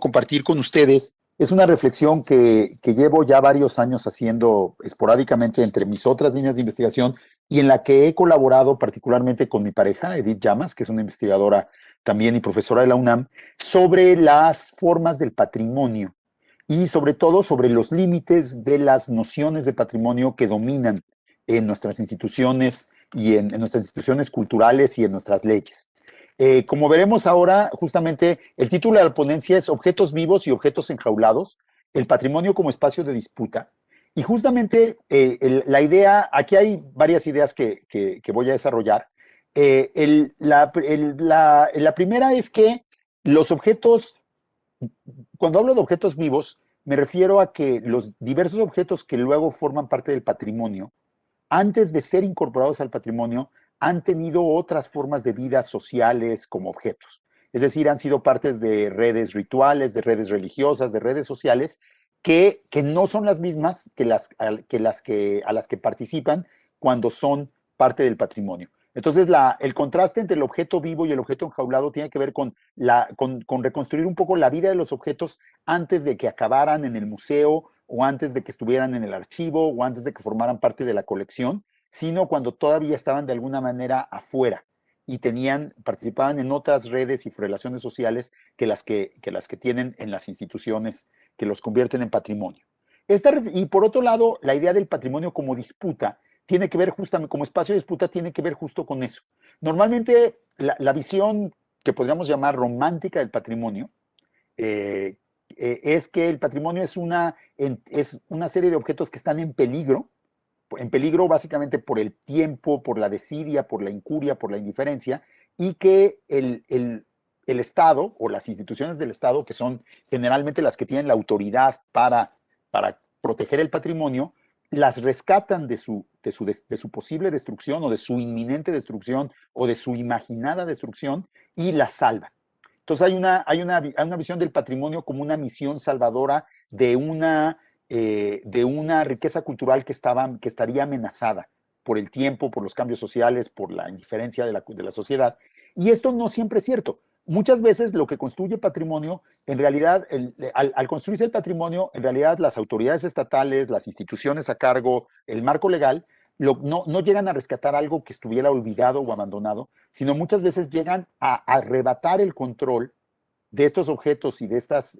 compartir con ustedes es una reflexión que llevo ya varios años haciendo esporádicamente entre mis otras líneas de investigación y en la que he colaborado particularmente con mi pareja, Edith Llamas, que es una investigadora también y profesora de la UNAM, sobre las formas del patrimonio y sobre todo sobre los límites de las nociones de patrimonio que dominan en nuestras instituciones y en nuestras instituciones culturales y en nuestras leyes. Como veremos ahora, justamente el título de la ponencia es Objetos vivos y objetos enjaulados, el patrimonio como espacio de disputa. Y justamente la idea, aquí hay varias ideas que voy a desarrollar. La primera es que los objetos, cuando hablo de objetos vivos, me refiero a que los diversos objetos que luego forman parte del patrimonio antes de ser incorporados al patrimonio, han tenido otras formas de vida sociales como objetos. Es decir, han sido partes de redes rituales, de redes religiosas, de redes sociales, que no son las mismas a las que participan cuando son parte del patrimonio. Entonces, el contraste entre el objeto vivo y el objeto enjaulado tiene que ver con reconstruir un poco la vida de los objetos antes de que acabaran en el museo o antes de que estuvieran en el archivo o antes de que formaran parte de la colección, sino cuando todavía estaban de alguna manera afuera y participaban en otras redes y relaciones sociales que las que tienen en las instituciones que los convierten en patrimonio. Y por otro lado, la idea del patrimonio como disputa tiene que ver justamente, como espacio de disputa, tiene que ver justo con eso. Normalmente la visión que podríamos llamar romántica del patrimonio eh, es que el patrimonio es una serie de objetos que están en peligro básicamente por el tiempo, por la desidia, por la incuria, por la indiferencia, y que el Estado o las instituciones del Estado, que son generalmente las que tienen la autoridad para proteger el patrimonio, las rescatan de su posible destrucción o de su inminente destrucción o de su imaginada destrucción y las salvan. Entonces hay una visión del patrimonio como una misión salvadora de una riqueza cultural que estaría amenazada por el tiempo, por los cambios sociales, por la indiferencia de la sociedad. Y esto no siempre es cierto. Muchas veces lo que construye patrimonio, en realidad, al construirse el patrimonio, en realidad las autoridades estatales, las instituciones a cargo, el marco legal, no llegan a rescatar algo que estuviera olvidado o abandonado, sino muchas veces llegan a arrebatar el control de estos objetos y de estas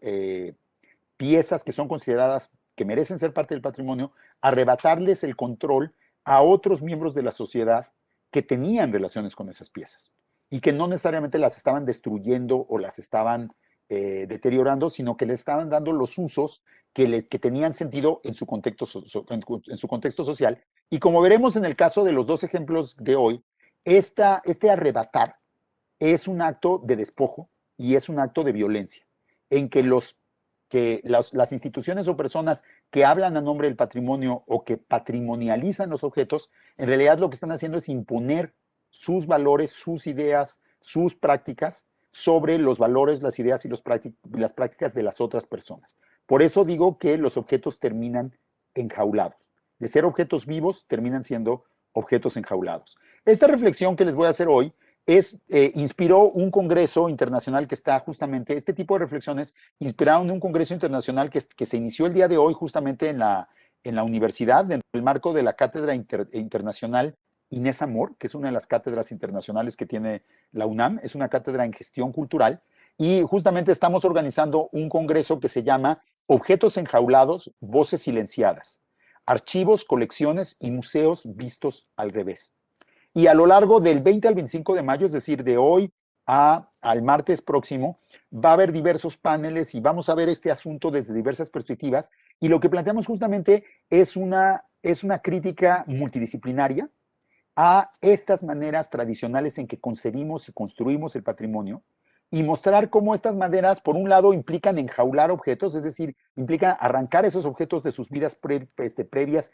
piezas que son consideradas que merecen ser parte del patrimonio, arrebatarles el control a otros miembros de la sociedad que tenían relaciones con esas piezas y que no necesariamente las estaban destruyendo o las estaban deteriorando, sino que le estaban dando los usos que tenían sentido en su contexto social. Y como veremos en el caso de los dos ejemplos de hoy, este arrebatar es un acto de despojo y es un acto de violencia, en que las instituciones o personas que hablan a nombre del patrimonio o que patrimonializan los objetos, en realidad lo que están haciendo es imponer sus valores, sus ideas, sus prácticas sobre los valores, las ideas y las prácticas de las otras personas. Por eso digo que los objetos terminan enjaulados. De ser objetos vivos, terminan siendo objetos enjaulados. Esta reflexión que les voy a hacer hoy inspiró un congreso internacional que está justamente, este tipo de reflexiones inspiraron un congreso internacional que se inició el día de hoy justamente en la universidad, dentro del marco de la Cátedra Internacional Inés Amor, que es una de las cátedras internacionales que tiene la UNAM, es una cátedra en gestión cultural, y justamente estamos organizando un congreso que se llama Objetos enjaulados, voces silenciadas, archivos, colecciones y museos vistos al revés. Y a lo largo del 20 al 25 de mayo, es decir, de hoy al martes próximo, va a haber diversos paneles y vamos a ver este asunto desde diversas perspectivas. Y lo que planteamos justamente es una crítica multidisciplinaria a estas maneras tradicionales en que concebimos y construimos el patrimonio y mostrar cómo estas maneras, por un lado, implican enjaular objetos, es decir, implican arrancar esos objetos de sus vidas previas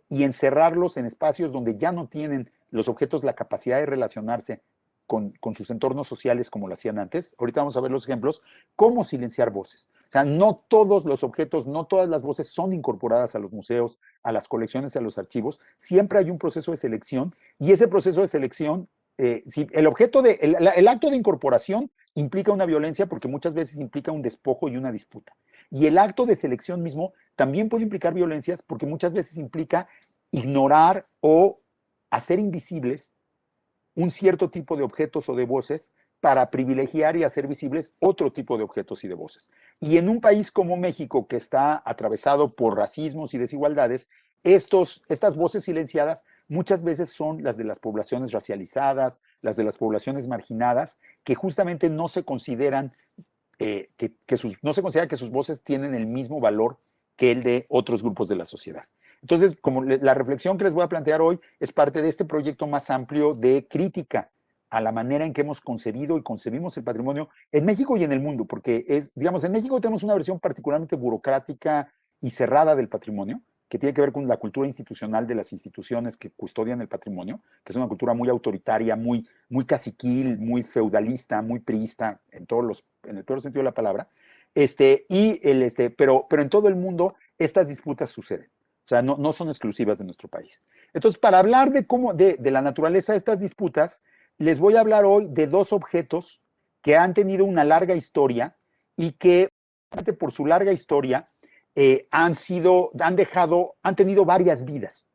y encerrarlos en espacios donde ya no tienen los objetos la capacidad de relacionarse con sus entornos sociales como lo hacían antes. Ahorita vamos a ver los ejemplos. Cómo silenciar voces. O sea, no todos los objetos, no todas las voces son incorporadas a los museos, a las colecciones, a los archivos. Siempre hay un proceso de selección y ese proceso de selección si el objeto de, el acto de incorporación implica una violencia porque muchas veces implica un despojo y una disputa. Y el acto de selección mismo también puede implicar violencias porque muchas veces implica ignorar o hacer invisibles un cierto tipo de objetos o de voces para privilegiar y hacer visibles otro tipo de objetos y de voces. Y en un país como México, que está atravesado por racismos y desigualdades, estas voces silenciadas muchas veces son las de las poblaciones racializadas, las de las poblaciones marginadas, que justamente no se consideran no se considera que sus voces tienen el mismo valor que el de otros grupos de la sociedad. Entonces, como la reflexión que les voy a plantear hoy es parte de este proyecto más amplio de crítica a la manera en que hemos concebido y concebimos el patrimonio en México y en el mundo, porque digamos, en México tenemos una versión particularmente burocrática y cerrada del patrimonio, que tiene que ver con la cultura institucional de las instituciones que custodian el patrimonio, que es una cultura muy autoritaria, muy caciquil, muy feudalista, muy priista, en el peor sentido de la palabra, pero en todo el mundo estas disputas suceden. O sea, no son exclusivas de nuestro país. Entonces, para hablar de la naturaleza de estas disputas, les voy a hablar hoy de dos objetos que han tenido una larga historia y que, por su larga historia, han tenido varias vidas.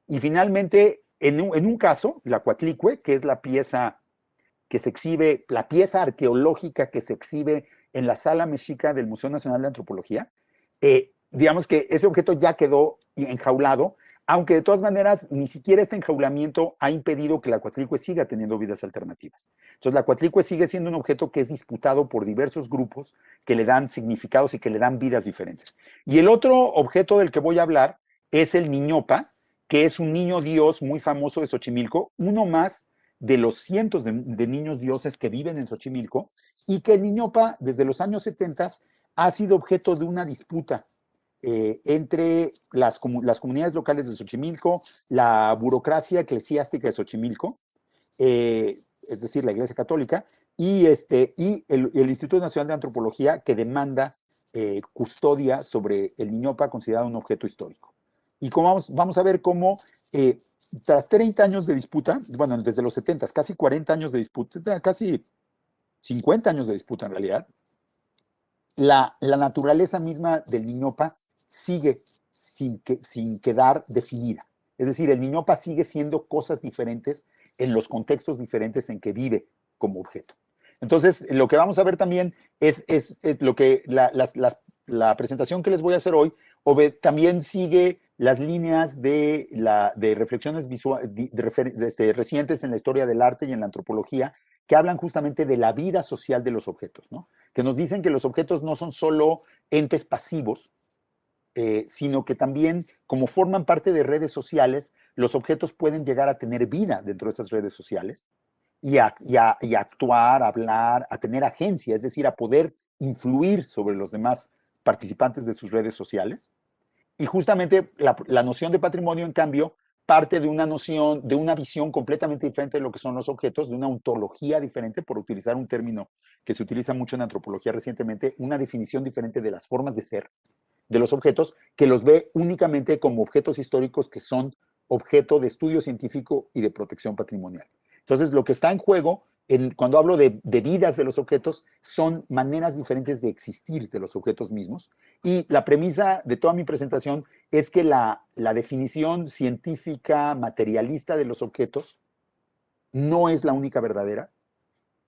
Y finalmente, en un caso, la Coatlicue, que es la pieza que se exhibe, la pieza arqueológica que se exhibe en la Sala Mexica del Museo Nacional de Antropología, digamos que ese objeto ya quedó enjaulado, aunque de todas maneras ni siquiera este enjaulamiento ha impedido que la Coatlicue siga teniendo vidas alternativas. Entonces la Coatlicue sigue siendo un objeto que es disputado por diversos grupos que le dan significados y que le dan vidas diferentes. Y el otro objeto del que voy a hablar es el Niñopa, que es un niño dios muy famoso de Xochimilco, uno más de los cientos de niños dioses que viven en Xochimilco, y que el Niñopa desde los años 70 ha sido objeto de una disputa entre las comunidades locales de Xochimilco, la burocracia eclesiástica de Xochimilco, es decir, la Iglesia Católica, y el Instituto Nacional de Antropología, que demanda custodia sobre el Niñopa, considerado un objeto histórico. Y como vamos a ver cómo, tras 30 años de disputa, bueno, desde los 70, casi 40 años de disputa, casi 50 años de disputa en realidad, la naturaleza misma del Niñopa sigue sin quedar definida. Es decir, el Niñopa sigue siendo cosas diferentes en los contextos diferentes en que vive como objeto. Entonces, lo que vamos a ver también es lo que la presentación que les voy a hacer hoy también sigue las líneas de reflexiones recientes en la historia del arte y en la antropología que hablan justamente de la vida social de los objetos, ¿no? Que nos dicen que los objetos no son solo entes pasivos, sino que también, como forman parte de redes sociales, los objetos pueden llegar a tener vida dentro de esas redes sociales y a actuar, a hablar, a tener agencia, es decir, a poder influir sobre los demás participantes de sus redes sociales. Y justamente la noción de patrimonio, en cambio, parte de una noción, de una visión completamente diferente de lo que son los objetos, de una ontología diferente, por utilizar un término que se utiliza mucho en antropología recientemente, una definición diferente de las formas de ser de los objetos, que los ve únicamente como objetos históricos que son objeto de estudio científico y de protección patrimonial. Entonces, lo que está en juego cuando hablo de vidas de los objetos, son maneras diferentes de existir de los objetos mismos. Y la premisa de toda mi presentación es que la definición científica materialista de los objetos no es la única verdadera,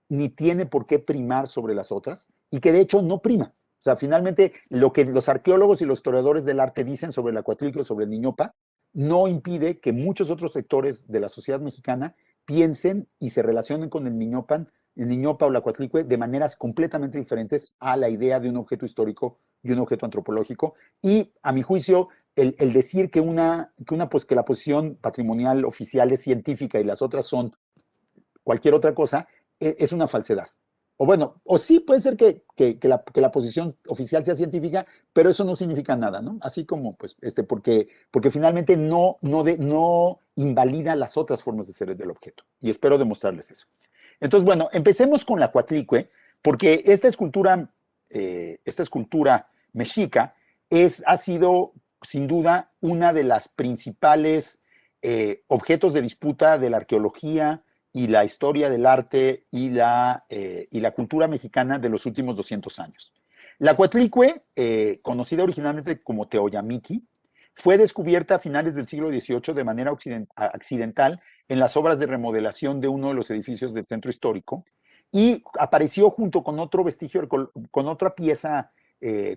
ni tiene por qué primar sobre las otras, y que de hecho no prima. O sea, finalmente, lo que los arqueólogos y los historiadores del arte dicen sobre la Coatlicue, sobre el Niñopa, no impide que muchos otros sectores de la sociedad mexicana piensen y se relacionen con el Niñopa o la Coatlicue de maneras completamente diferentes a la idea de un objeto histórico y un objeto antropológico. Y, a mi juicio, el decir que la posición patrimonial oficial es científica y las otras son cualquier otra cosa, es una falsedad. O bueno, o sí puede ser que la posición oficial sea científica, pero eso no significa nada, ¿no? Así como, pues, porque finalmente no invalida las otras formas de ser del objeto. Y espero demostrarles eso. Entonces, bueno, empecemos con la Coatlicue, porque esta escultura mexica ha sido, sin duda, una de las principales objetos de disputa de la arqueología y la historia del arte y la cultura mexicana de los últimos 200 años. La Coatlicue, conocida originalmente como Teoyamiki, fue descubierta a finales del siglo XVIII de manera accidental en las obras de remodelación de uno de los edificios del centro histórico y apareció junto con otro vestigio, con otra pieza,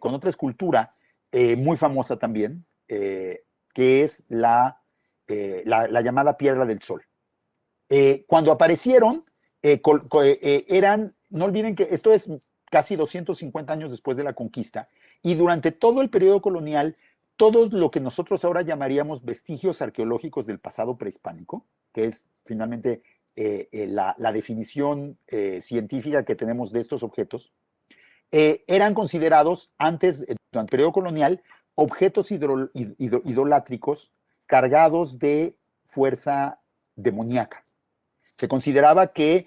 con otra escultura muy famosa también, que es la llamada Piedra del Sol. Cuando aparecieron, eran, no olviden que esto es casi 250 años después de la conquista, y durante todo el periodo colonial, todos lo que nosotros ahora llamaríamos vestigios arqueológicos del pasado prehispánico, que es finalmente la definición científica que tenemos de estos objetos, eran considerados antes, durante el periodo colonial, objetos idolátricos cargados de fuerza demoníaca. Se consideraba que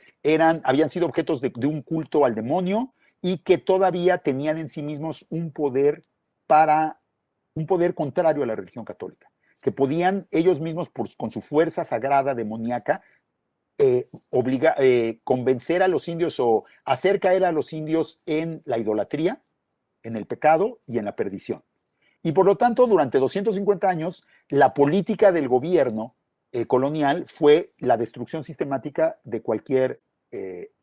habían sido objetos de un culto al demonio y que todavía tenían en sí mismos un poder contrario a la religión católica, que podían ellos mismos, con su fuerza sagrada demoníaca, convencer a los indios o hacer caer a los indios en la idolatría, en el pecado y en la perdición. Y por lo tanto, durante 250 años, la política del gobierno colonial fue la destrucción sistemática de cualquier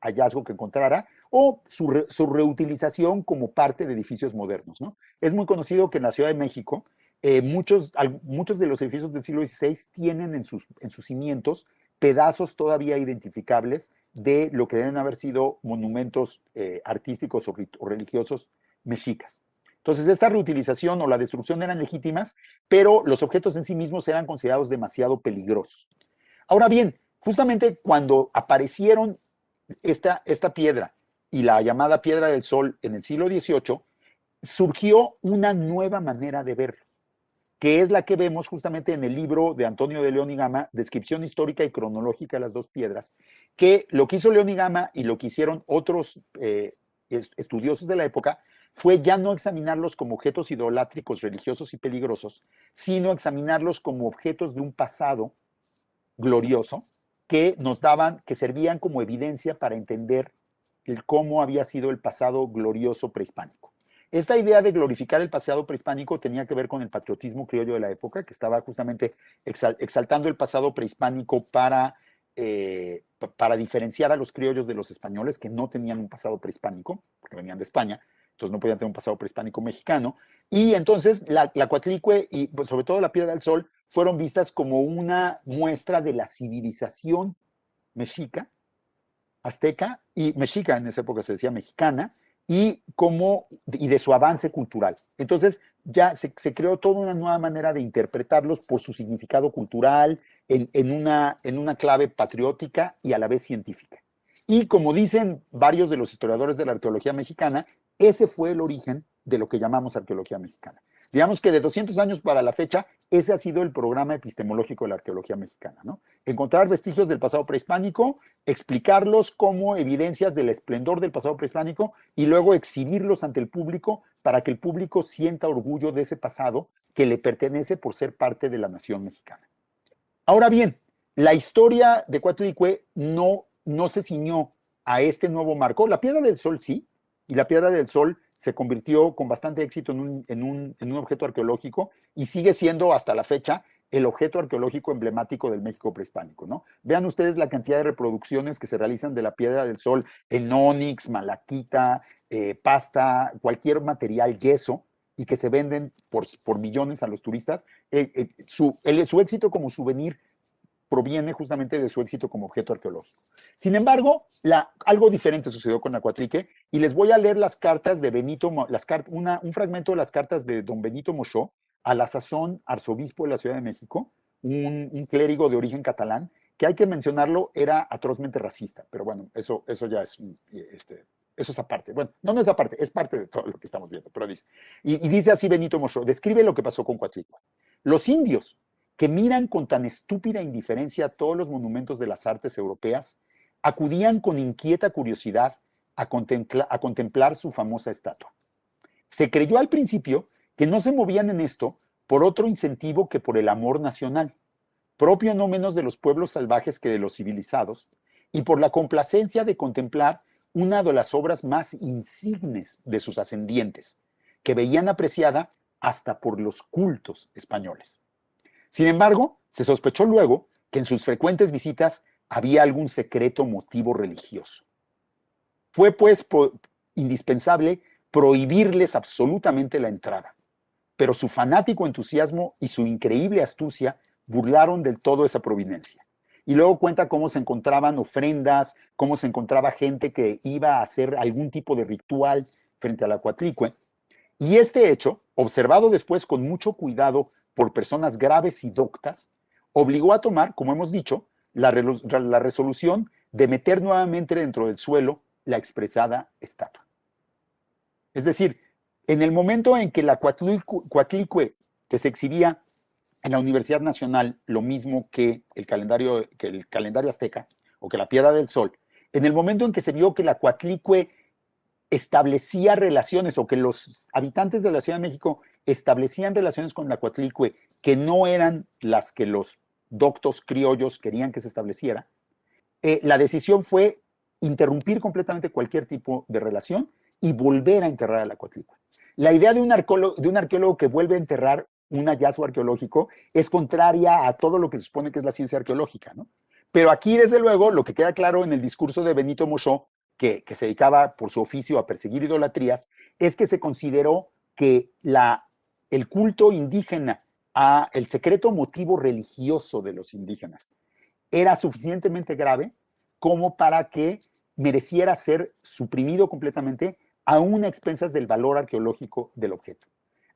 hallazgo que encontrara o su reutilización como parte de edificios modernos, ¿no? Es muy conocido que en la Ciudad de México muchos de los edificios del siglo XVI tienen en sus cimientos pedazos todavía identificables de lo que deben haber sido monumentos artísticos o religiosos mexicas. Entonces, esta reutilización o la destrucción eran legítimas, pero los objetos en sí mismos eran considerados demasiado peligrosos. Ahora bien, justamente cuando aparecieron esta piedra y la llamada Piedra del Sol en el siglo XVIII, surgió una nueva manera de verlos, que es la que vemos justamente en el libro de Antonio de León y Gama, Descripción histórica y cronológica de las dos piedras, que lo que hizo León y Gama y lo que hicieron otros estudiosos de la época fue ya no examinarlos como objetos idolátricos, religiosos y peligrosos, sino examinarlos como objetos de un pasado glorioso que que servían como evidencia para entender cómo había sido el pasado glorioso prehispánico. Esta idea de glorificar el pasado prehispánico tenía que ver con el patriotismo criollo de la época, que estaba justamente exaltando el pasado prehispánico para diferenciar a los criollos de los españoles, que no tenían un pasado prehispánico, porque venían de España, entonces no podían tener un pasado prehispánico mexicano. Y entonces la Coatlicue y pues, sobre todo la Piedra del Sol fueron vistas como una muestra de la civilización mexica, azteca y mexica, en esa época se decía mexicana, y de su avance cultural. Entonces ya se creó toda una nueva manera de interpretarlos por su significado cultural, en una clave patriótica y a la vez científica. Y como dicen varios de los historiadores de la arqueología mexicana, ese fue el origen de lo que llamamos arqueología mexicana. Digamos que de 200 años para la fecha, ese ha sido el programa epistemológico de la arqueología mexicana, ¿no? Encontrar vestigios del pasado prehispánico, explicarlos como evidencias del esplendor del pasado prehispánico y luego exhibirlos ante el público para que el público sienta orgullo de ese pasado que le pertenece por ser parte de la nación mexicana. Ahora bien, la historia de Coatlicue no se ciñó a este nuevo marco. La Piedra del Sol sí, y la Piedra del Sol se convirtió con bastante éxito en un objeto arqueológico y sigue siendo hasta la fecha el objeto arqueológico emblemático del México prehispánico, ¿no? Vean ustedes la cantidad de reproducciones que se realizan de la Piedra del Sol en ónix, malaquita, pasta, cualquier material, yeso, y que se venden por millones a los turistas. Su éxito como souvenir proviene justamente de su éxito como objeto arqueológico. Sin embargo, algo diferente sucedió con la Coatlicue y les voy a leer las cartas de un fragmento de las cartas de don Benito Moxó, a la sazón arzobispo de la Ciudad de México, un clérigo de origen catalán, que hay que mencionarlo, era atrozmente racista, pero bueno, eso ya es, eso es aparte. Bueno, no es aparte, es parte de todo lo que estamos viendo, pero dice, y dice así Benito Moxó, describe lo que pasó con Coatlicue. Los indios, que miran con tan estúpida indiferencia todos los monumentos de las artes europeas, acudían con inquieta curiosidad a contemplar su famosa estatua. Se creyó al principio que no se movían en esto por otro incentivo que por el amor nacional, propio no menos de los pueblos salvajes que de los civilizados, y por la complacencia de contemplar una de las obras más insignes de sus ascendientes, que veían apreciada hasta por los cultos españoles. Sin embargo, se sospechó luego que en sus frecuentes visitas había algún secreto motivo religioso. Fue pues indispensable prohibirles absolutamente la entrada, pero su fanático entusiasmo y su increíble astucia burlaron del todo esa providencia. Y luego cuenta cómo se encontraban ofrendas, cómo se encontraba gente que iba a hacer algún tipo de ritual frente a la Coatlicue. Y este hecho, observado después con mucho cuidado por personas graves y doctas, obligó a tomar, como hemos dicho, la resolución de meter nuevamente dentro del suelo la expresada estatua. Es decir, en el momento en que la Coatlicue, que se exhibía en la Universidad Nacional, lo mismo que el calendario azteca o que la Piedra del Sol, en el momento en que se vio que la Coatlicue establecía relaciones o que los habitantes de la Ciudad de México establecían relaciones con la Coatlicue que no eran las que los doctos criollos querían que se estableciera, la decisión fue interrumpir completamente cualquier tipo de relación y volver a enterrar a la Coatlicue. La idea de un arqueólogo que vuelve a enterrar un hallazgo arqueológico es contraria a todo lo que se supone que es la ciencia arqueológica, ¿no? Pero aquí, desde luego, lo que queda claro en el discurso de Benito Mochó, que se dedicaba por su oficio a perseguir idolatrías, es que se consideró que el culto indígena, el secreto motivo religioso de los indígenas, era suficientemente grave como para que mereciera ser suprimido completamente, aún a expensas del valor arqueológico del objeto.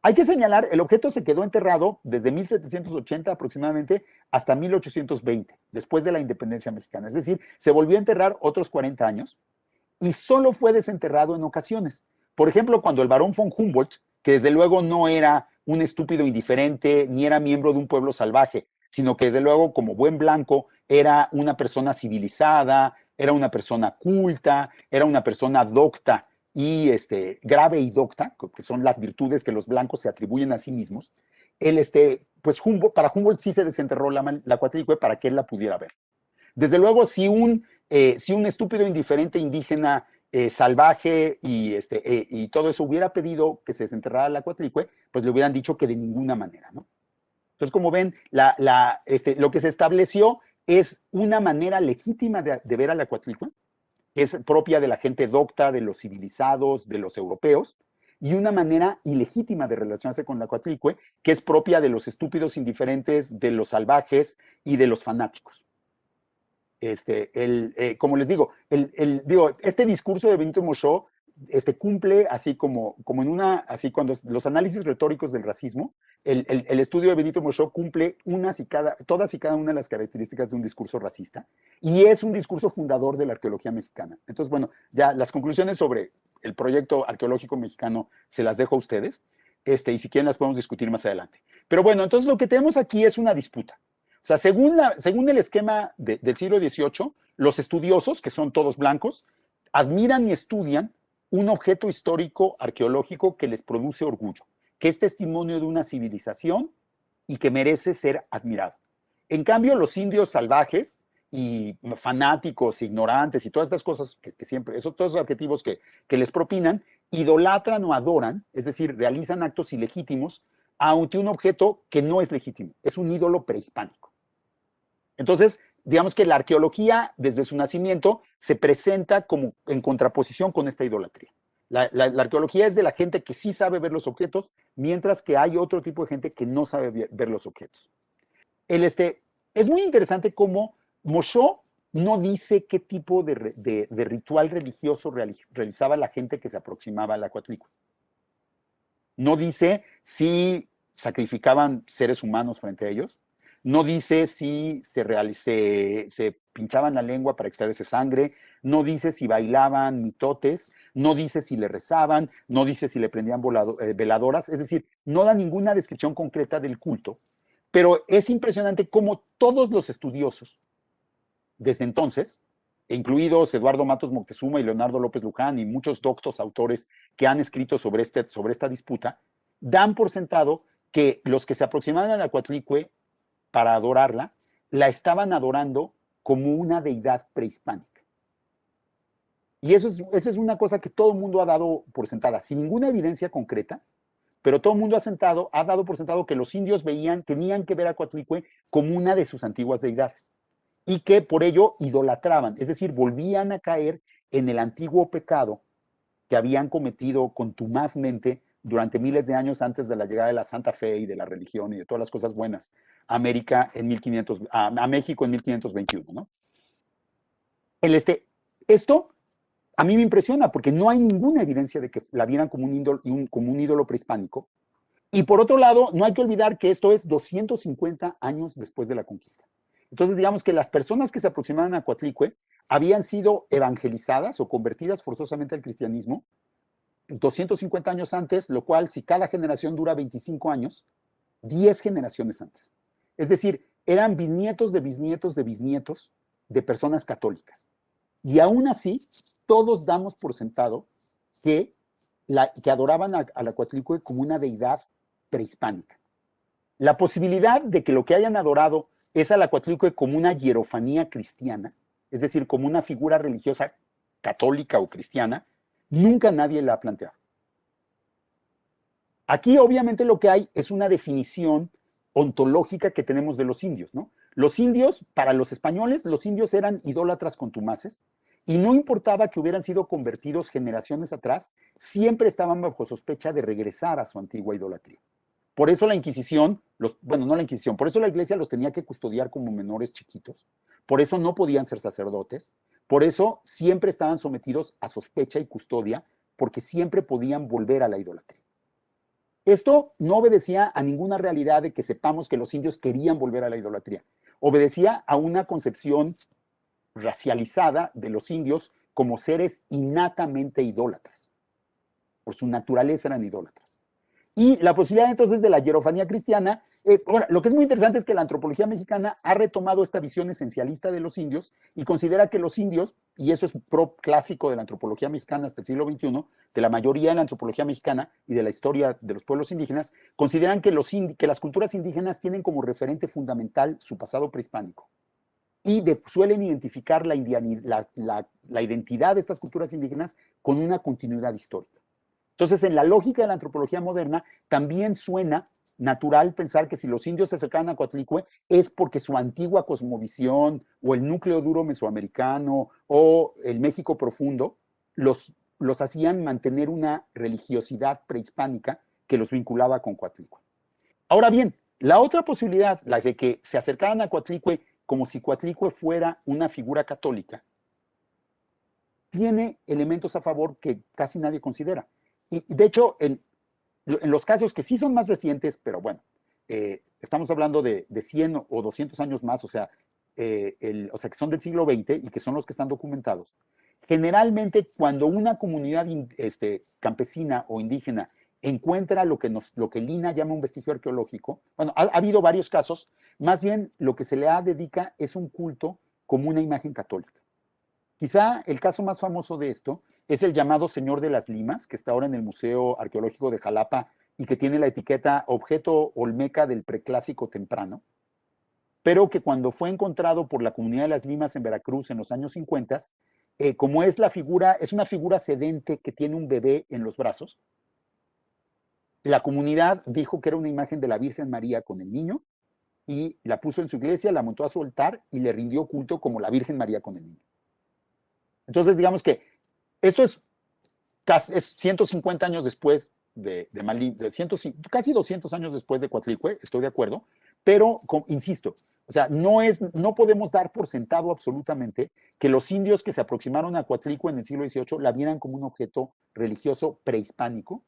Hay que señalar, el objeto se quedó enterrado desde 1780 aproximadamente hasta 1820, después de la independencia mexicana. Es decir, se volvió a enterrar otros 40 años y solo fue desenterrado en ocasiones. Por ejemplo, cuando el barón von Humboldt, que desde luego no era un estúpido indiferente ni era miembro de un pueblo salvaje, sino que desde luego como buen blanco era una persona civilizada, era una persona culta, era una persona docta y grave y docta, que son las virtudes que los blancos se atribuyen a sí mismos. Él, pues para Humboldt sí se desenterró la Coatlicue para que él la pudiera ver. Desde luego, si un estúpido indiferente indígena salvaje y todo eso hubiera pedido que se desenterrara la Coatlicue, pues le hubieran dicho que de ninguna manera, ¿no? Entonces, como ven, lo que se estableció es una manera legítima de ver a la Coatlicue, que es propia de la gente docta, de los civilizados, de los europeos, y una manera ilegítima de relacionarse con la Coatlicue, que es propia de los estúpidos indiferentes, de los salvajes y de los fanáticos. Como les digo, este discurso de Benito Mochó cumple así como así cuando los análisis retóricos del racismo, el estudio de Benito Mochó cumple todas y cada una de las características de un discurso racista y es un discurso fundador de la arqueología mexicana. Entonces, bueno, ya las conclusiones sobre el proyecto arqueológico mexicano se las dejo a ustedes, y si quieren las podemos discutir más adelante. Pero bueno, entonces lo que tenemos aquí es una disputa. O sea, según el esquema del siglo XVIII, los estudiosos, que son todos blancos, admiran y estudian un objeto histórico arqueológico que les produce orgullo, que es testimonio de una civilización y que merece ser admirado. En cambio, los indios salvajes y fanáticos, ignorantes y todas estas cosas que siempre, todos esos objetivos que les propinan, idolatran o adoran, es decir, realizan actos ilegítimos ante un objeto que no es legítimo, es un ídolo prehispánico. Entonces, digamos que la arqueología, desde su nacimiento, se presenta como en contraposición con esta idolatría. La arqueología es de la gente que sí sabe ver los objetos, mientras que hay otro tipo de gente que no sabe ver los objetos. Es muy interesante cómo Mochó no dice qué tipo de ritual religioso realizaba la gente que se aproximaba a la Coatlicue. No dice si sacrificaban seres humanos frente a ellos. No dice si se pinchaban la lengua para extraerse sangre. No dice si bailaban mitotes. No dice si le rezaban. No dice si le prendían veladoras. Es decir, no da ninguna descripción concreta del culto. Pero es impresionante cómo todos los estudiosos, desde entonces, incluidos Eduardo Matos Moctezuma y Leonardo López Luján y muchos doctos autores que han escrito sobre esta disputa, dan por sentado que los que se aproximaban a la Coatlicue para adorarla, la estaban adorando como una deidad prehispánica. Y eso es una cosa que todo el mundo ha dado por sentada, sin ninguna evidencia concreta, pero todo el mundo ha dado por sentado que los indios tenían que ver a Coatlicue como una de sus antiguas deidades y que por ello idolatraban, es decir, volvían a caer en el antiguo pecado que habían cometido contumazmente durante miles de años antes de la llegada de la Santa Fe y de la religión y de todas las cosas buenas a América en 1500, a México en 1521, ¿no? Esto a mí me impresiona porque no hay ninguna evidencia de que la vieran como un ídolo prehispánico. Y por otro lado, no hay que olvidar que esto es 250 años después de la conquista. Entonces, digamos que las personas que se aproximaban a Coatlicue habían sido evangelizadas o convertidas forzosamente al cristianismo 250 años antes, lo cual, si cada generación dura 25 años, 10 generaciones antes. Es decir, eran bisnietos de bisnietos de bisnietos de personas católicas. Y aún así, todos damos por sentado que, que adoraban a la Coatlicue como una deidad prehispánica. La posibilidad de que lo que hayan adorado es a la Coatlicue como una hierofanía cristiana, es decir, como una figura religiosa católica o cristiana, nunca nadie la ha planteado. Aquí obviamente lo que hay es una definición ontológica que tenemos de los indios, ¿no? Los indios, para los españoles, los indios eran idólatras contumaces y no importaba que hubieran sido convertidos generaciones atrás, siempre estaban bajo sospecha de regresar a su antigua idolatría. Por eso la Inquisición, bueno, no la Inquisición, por eso la Iglesia los tenía que custodiar como menores chiquitos, por eso no podían ser sacerdotes, por eso siempre estaban sometidos a sospecha y custodia, porque siempre podían volver a la idolatría. Esto no obedecía a ninguna realidad de que sepamos que los indios querían volver a la idolatría. Obedecía a una concepción racializada de los indios como seres innatamente idólatras. Por su naturaleza eran idólatras. Y la posibilidad entonces de la hierofanía cristiana, bueno, lo que es muy interesante es que la antropología mexicana ha retomado esta visión esencialista de los indios y considera que los indios, y eso es clásico de la antropología mexicana hasta el siglo XXI, de la mayoría de la antropología mexicana y de la historia de los pueblos indígenas, consideran que las culturas indígenas tienen como referente fundamental su pasado prehispánico y suelen identificar la identidad de estas culturas indígenas con una continuidad histórica. Entonces, en la lógica de la antropología moderna, también suena natural pensar que si los indios se acercaban a Coatlicue es porque su antigua cosmovisión o el núcleo duro mesoamericano o el México profundo los hacían mantener una religiosidad prehispánica que los vinculaba con Coatlicue. Ahora bien, la otra posibilidad, la de que se acercaran a Coatlicue como si Coatlicue fuera una figura católica, tiene elementos a favor que casi nadie considera. Y de hecho, en los casos que sí son más recientes, pero bueno, estamos hablando de 100 o 200 años más, o sea, que son del siglo XX y que son los que están documentados. Generalmente, cuando una comunidad campesina o indígena encuentra lo que Lina llama un vestigio arqueológico, bueno, ha habido varios casos, más bien lo que se le dedica es un culto como una imagen católica. Quizá el caso más famoso de esto es el llamado Señor de las Limas, que está ahora en el Museo Arqueológico de Jalapa y que tiene la etiqueta objeto olmeca del preclásico temprano, pero que cuando fue encontrado por la comunidad de las Limas en Veracruz en los años 50, como es una figura sedente que tiene un bebé en los brazos, la comunidad dijo que era una imagen de la Virgen María con el niño y la puso en su iglesia, la montó a su altar y le rindió culto como la Virgen María con el niño. Entonces, digamos que esto es 150 años después casi 200 años después de Coatlicue, estoy de acuerdo, pero insisto, o sea, no podemos dar por sentado absolutamente que los indios que se aproximaron a Coatlicue en el siglo XVIII la vieran como un objeto religioso prehispánico.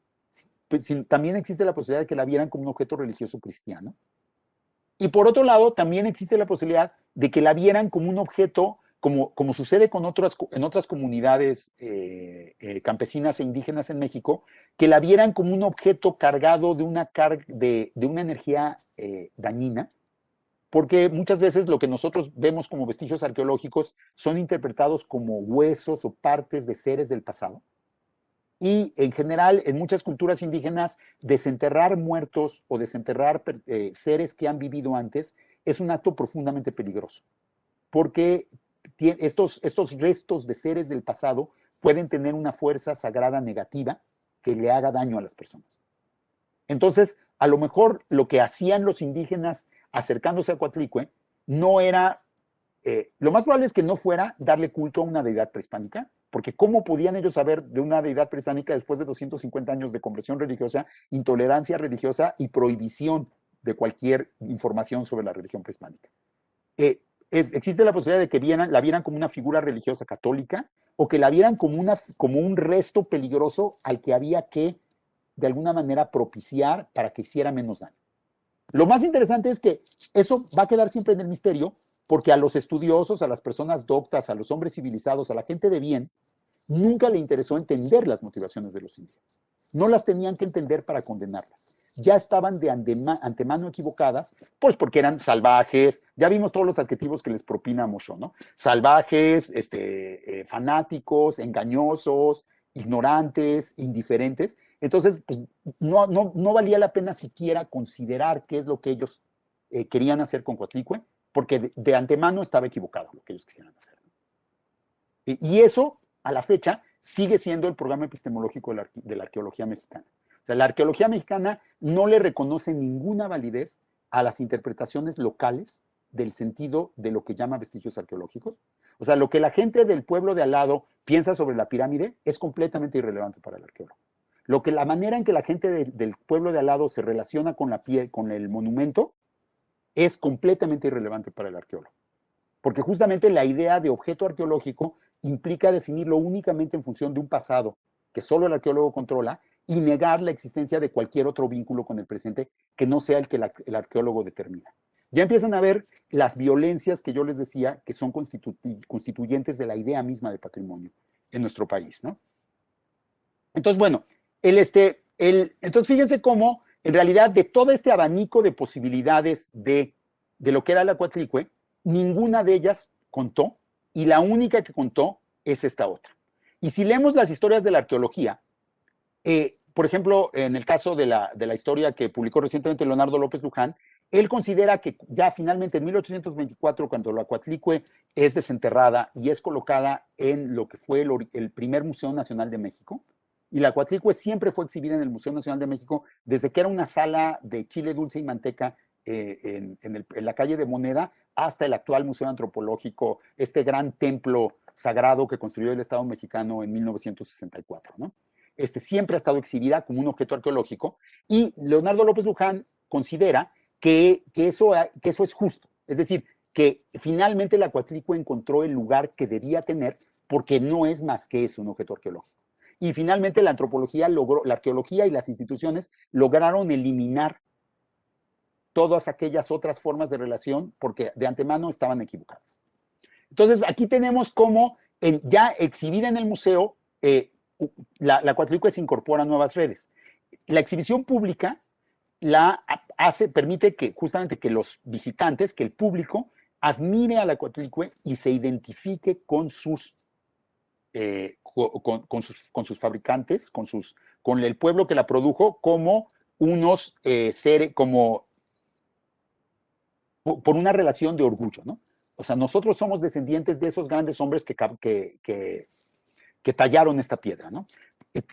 También existe la posibilidad de que la vieran como un objeto religioso cristiano. Y por otro lado, también existe la posibilidad de que la vieran como un objeto, como sucede en otras comunidades campesinas e indígenas en México, que la vieran como un objeto cargado de una energía dañina, porque muchas veces lo que nosotros vemos como vestigios arqueológicos son interpretados como huesos o partes de seres del pasado. Y en general, en muchas culturas indígenas, desenterrar muertos o desenterrar seres que han vivido antes es un acto profundamente peligroso, porque estos restos de seres del pasado pueden tener una fuerza sagrada negativa que le haga daño a las personas. Entonces, a lo mejor lo que hacían los indígenas acercándose a Coatlicue no era, lo más probable es que no fuera darle culto a una deidad prehispánica, porque ¿cómo podían ellos saber de una deidad prehispánica después de 250 años de conversión religiosa, intolerancia religiosa y prohibición de cualquier información sobre la religión prehispánica? Existe la posibilidad de que la vieran como una figura religiosa católica o que la vieran como un resto peligroso al que había que, de alguna manera, propiciar para que hiciera menos daño. Lo más interesante es que eso va a quedar siempre en el misterio, porque a los estudiosos, a las personas doctas, a los hombres civilizados, a la gente de bien, nunca le interesó entender las motivaciones de los indígenas. No las tenían que entender para condenarlas. Ya estaban de antemano equivocadas, pues porque eran salvajes. Ya vimos todos los adjetivos que les propina Mosho, ¿no? Salvajes, fanáticos, engañosos, ignorantes, indiferentes. Entonces, pues, no valía la pena siquiera considerar qué es lo que ellos querían hacer con Coatlicue, porque de antemano estaba equivocado lo que ellos quisieran hacer. Y eso, a la fecha, sigue siendo el programa epistemológico de la arqueología mexicana. O sea, la arqueología mexicana no le reconoce ninguna validez a las interpretaciones locales del sentido de lo que llama vestigios arqueológicos. O sea, lo que la gente del pueblo de al lado piensa sobre la pirámide es completamente irrelevante para el arqueólogo. La manera en que la gente del pueblo de al lado se relaciona con el monumento es completamente irrelevante para el arqueólogo. Porque justamente la idea de objeto arqueológico implica definirlo únicamente en función de un pasado que solo el arqueólogo controla y negar la existencia de cualquier otro vínculo con el presente que no sea el que el arqueólogo determina. Ya empiezan a ver las violencias que yo les decía que son constituyentes de la idea misma de patrimonio en nuestro país, ¿no? Entonces, bueno, entonces fíjense cómo, en realidad, de todo este abanico de posibilidades de lo que era la Coatlicue, ninguna de ellas contó, y la única que contó es esta otra. Y si leemos las historias de la arqueología, por ejemplo, en el caso de la historia que publicó recientemente Leonardo López Luján, él considera que ya finalmente en 1824, cuando la Coatlicue es desenterrada y es colocada en lo que fue el primer Museo Nacional de México, y la Coatlicue siempre fue exhibida en el Museo Nacional de México desde que era una sala de chile dulce y manteca en la calle de Moneda hasta el actual Museo Antropológico, este gran templo sagrado que construyó el Estado mexicano en 1964, ¿no? Siempre ha estado exhibida como un objeto arqueológico, y Leonardo López Luján considera que eso es justo, es decir, que finalmente la Coatlicue encontró el lugar que debía tener porque no es más que eso, un objeto arqueológico. Y finalmente la arqueología y las instituciones lograron eliminar todas aquellas otras formas de relación porque de antemano estaban equivocadas. Entonces, aquí tenemos cómo ya exhibida en el museo, la Coatlicue se incorpora a nuevas redes. La exhibición pública permite que justamente que los visitantes, que el público, admire a la Coatlicue y se identifique con sus fabricantes, con el pueblo que la produjo, como unos seres, como por una relación de orgullo, ¿no? O sea, nosotros somos descendientes de esos grandes hombres que tallaron esta piedra, ¿no?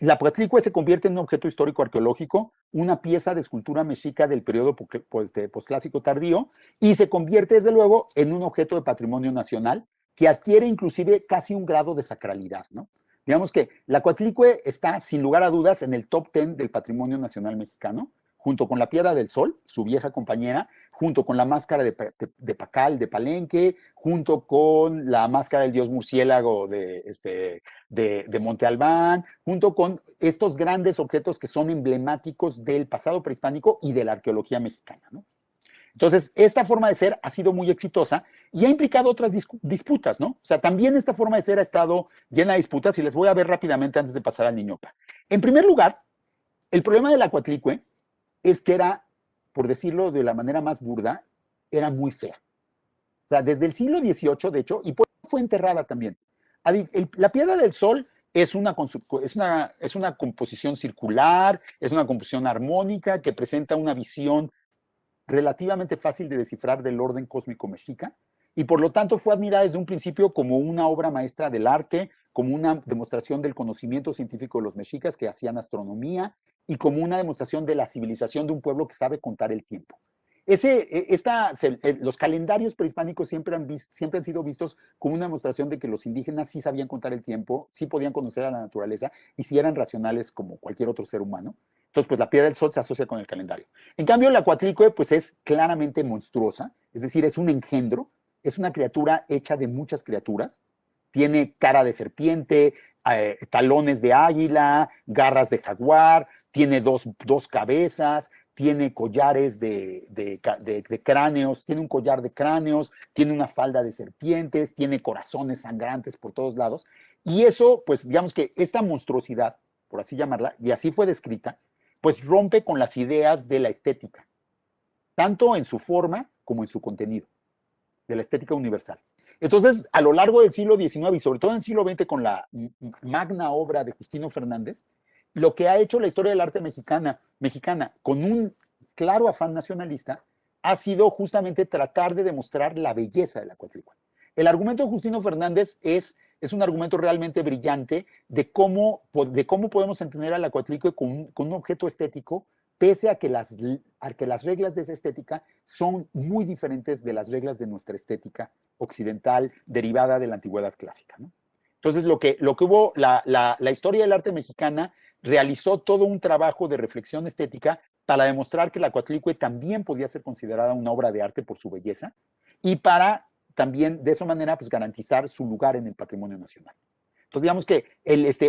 La Coatlicue se convierte en un objeto histórico arqueológico, una pieza de escultura mexica del periodo posclásico tardío, y se convierte, desde luego, en un objeto de patrimonio nacional que adquiere inclusive casi un grado de sacralidad, ¿no? Digamos que la Coatlicue está, sin lugar a dudas, en el top 10 del patrimonio nacional mexicano, junto con la Piedra del Sol, su vieja compañera, junto con la máscara de Pacal, de Palenque, junto con la máscara del dios murciélago de Monte Albán, junto con estos grandes objetos que son emblemáticos del pasado prehispánico y de la arqueología mexicana, ¿no? Entonces, esta forma de ser ha sido muy exitosa y ha implicado otras disputas, ¿no? O sea, también esta forma de ser ha estado llena de disputas, y les voy a ver rápidamente antes de pasar al Niñopa. En primer lugar, el problema de la Coatlicue es que era, por decirlo de la manera más burda, era muy fea. O sea, desde el siglo XVIII, de hecho, y por eso fue enterrada también. La Piedra del Sol es una composición circular, es una composición armónica que presenta una visión relativamente fácil de descifrar del orden cósmico mexica, y por lo tanto fue admirada desde un principio como una obra maestra del arte, como una demostración del conocimiento científico de los mexicas que hacían astronomía y como una demostración de la civilización de un pueblo que sabe contar el tiempo. Los calendarios prehispánicos siempre han sido vistos como una demostración de que los indígenas sí sabían contar el tiempo, sí podían conocer a la naturaleza y sí eran racionales como cualquier otro ser humano. Entonces, pues la piedra del sol se asocia con el calendario. En cambio, la Coatlicue, pues es claramente monstruosa, es decir, es un engendro, es una criatura hecha de muchas criaturas, tiene cara de serpiente, talones de águila, garras de jaguar, tiene dos cabezas, tiene collares de cráneos, tiene un collar de cráneos, tiene una falda de serpientes, tiene corazones sangrantes por todos lados. Y eso, pues digamos que esta monstruosidad, por así llamarla, y así fue descrita, pues rompe con las ideas de la estética, tanto en su forma como en su contenido, de la estética universal. Entonces, a lo largo del siglo XIX y sobre todo en el siglo XX con la magna obra de Justino Fernández, lo que ha hecho la historia del arte mexicana con un claro afán nacionalista ha sido justamente tratar de demostrar la belleza de la Coatlicue. El argumento de Justino Fernández es un argumento realmente brillante de cómo podemos entender a la Coatlicue con un objeto estético, pese a que las reglas de esa estética son muy diferentes de las reglas de nuestra estética occidental derivada de la antigüedad clásica, ¿no? Entonces, lo que hubo, la historia del arte mexicana realizó todo un trabajo de reflexión estética para demostrar que la Coatlicue también podía ser considerada una obra de arte por su belleza y para también de esa manera pues garantizar su lugar en el patrimonio nacional. Entonces, digamos que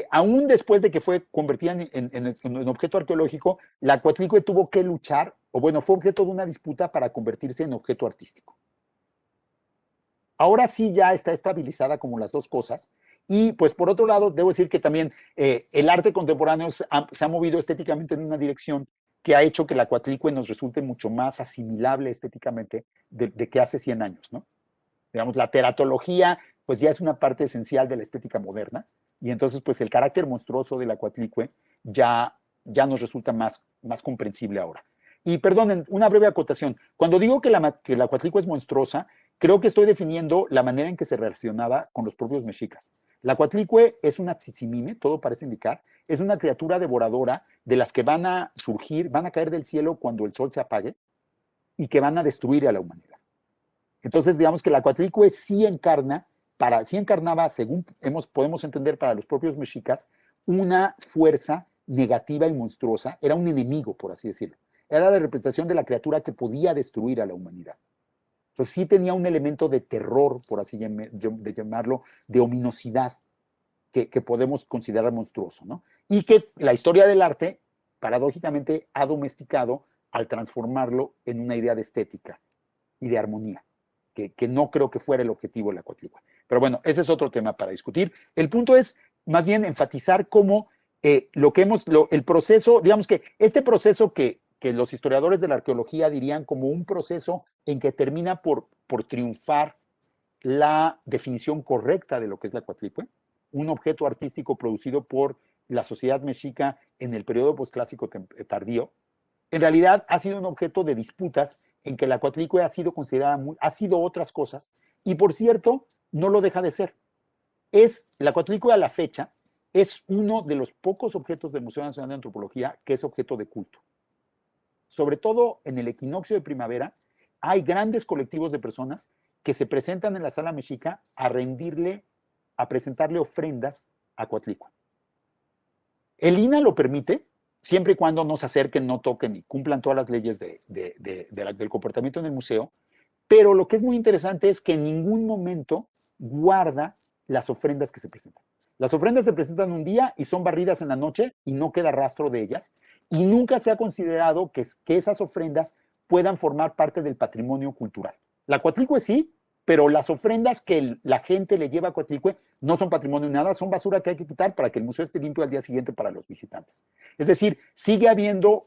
aún después de que fue convertida en objeto arqueológico, la Coatlicue tuvo que luchar, o bueno, fue objeto de una disputa para convertirse en objeto artístico. Ahora sí ya está estabilizada como las dos cosas. Y pues por otro lado, debo decir que también el arte contemporáneo se ha movido estéticamente en una dirección que ha hecho que la Coatlicue nos resulte mucho más asimilable estéticamente de que hace 100 años, ¿no? Digamos, la teratología pues ya es una parte esencial de la estética moderna y entonces pues el carácter monstruoso de la Coatlicue ya nos resulta más comprensible ahora. Y perdonen, una breve acotación. Cuando digo que la Coatlicue es monstruosa, creo que estoy definiendo la manera en que se relacionaba con los propios mexicas. La Coatlicue es una tzitzimime, todo parece indicar, es una criatura devoradora de las que van a surgir, van a caer del cielo cuando el sol se apague y que van a destruir a la humanidad. Entonces, digamos que la Coatlicue sí encarnaba, según podemos entender para los propios mexicas, una fuerza negativa y monstruosa, era un enemigo, por así decirlo. Era la representación de la criatura que podía destruir a la humanidad. Entonces sí tenía un elemento de terror, por así llamarlo, de ominosidad, que podemos considerar monstruoso, ¿no? Y que la historia del arte, paradójicamente, ha domesticado al transformarlo en una idea de estética y de armonía, que no creo que fuera el objetivo de la Coatlicue. Pero bueno, ese es otro tema para discutir. El punto es más bien enfatizar cómo el proceso, digamos que este proceso que los historiadores de la arqueología dirían como un proceso en que termina por triunfar la definición correcta de lo que es la Coatlicue, un objeto artístico producido por la sociedad mexica en el periodo posclásico tardío, en realidad ha sido un objeto de disputas en que la Coatlicue ha sido considerada, ha sido otras cosas, y por cierto, no lo deja de ser. La Coatlicue a la fecha es uno de los pocos objetos del Museo Nacional de Antropología que es objeto de culto. Sobre todo en el equinoccio de primavera, hay grandes colectivos de personas que se presentan en la sala mexica a presentarle ofrendas a Coatlicue. El INAH lo permite, siempre y cuando no se acerquen, no toquen y cumplan todas las leyes del comportamiento en el museo, pero lo que es muy interesante es que en ningún momento guarda las ofrendas que se presentan. Las ofrendas se presentan un día y son barridas en la noche y no queda rastro de ellas, y nunca se ha considerado que esas ofrendas puedan formar parte del patrimonio cultural. La Coatlicue sí, pero las ofrendas que la gente le lleva a Coatlicue no son patrimonio ni nada, son basura que hay que quitar para que el museo esté limpio al día siguiente para los visitantes. Es decir, sigue habiendo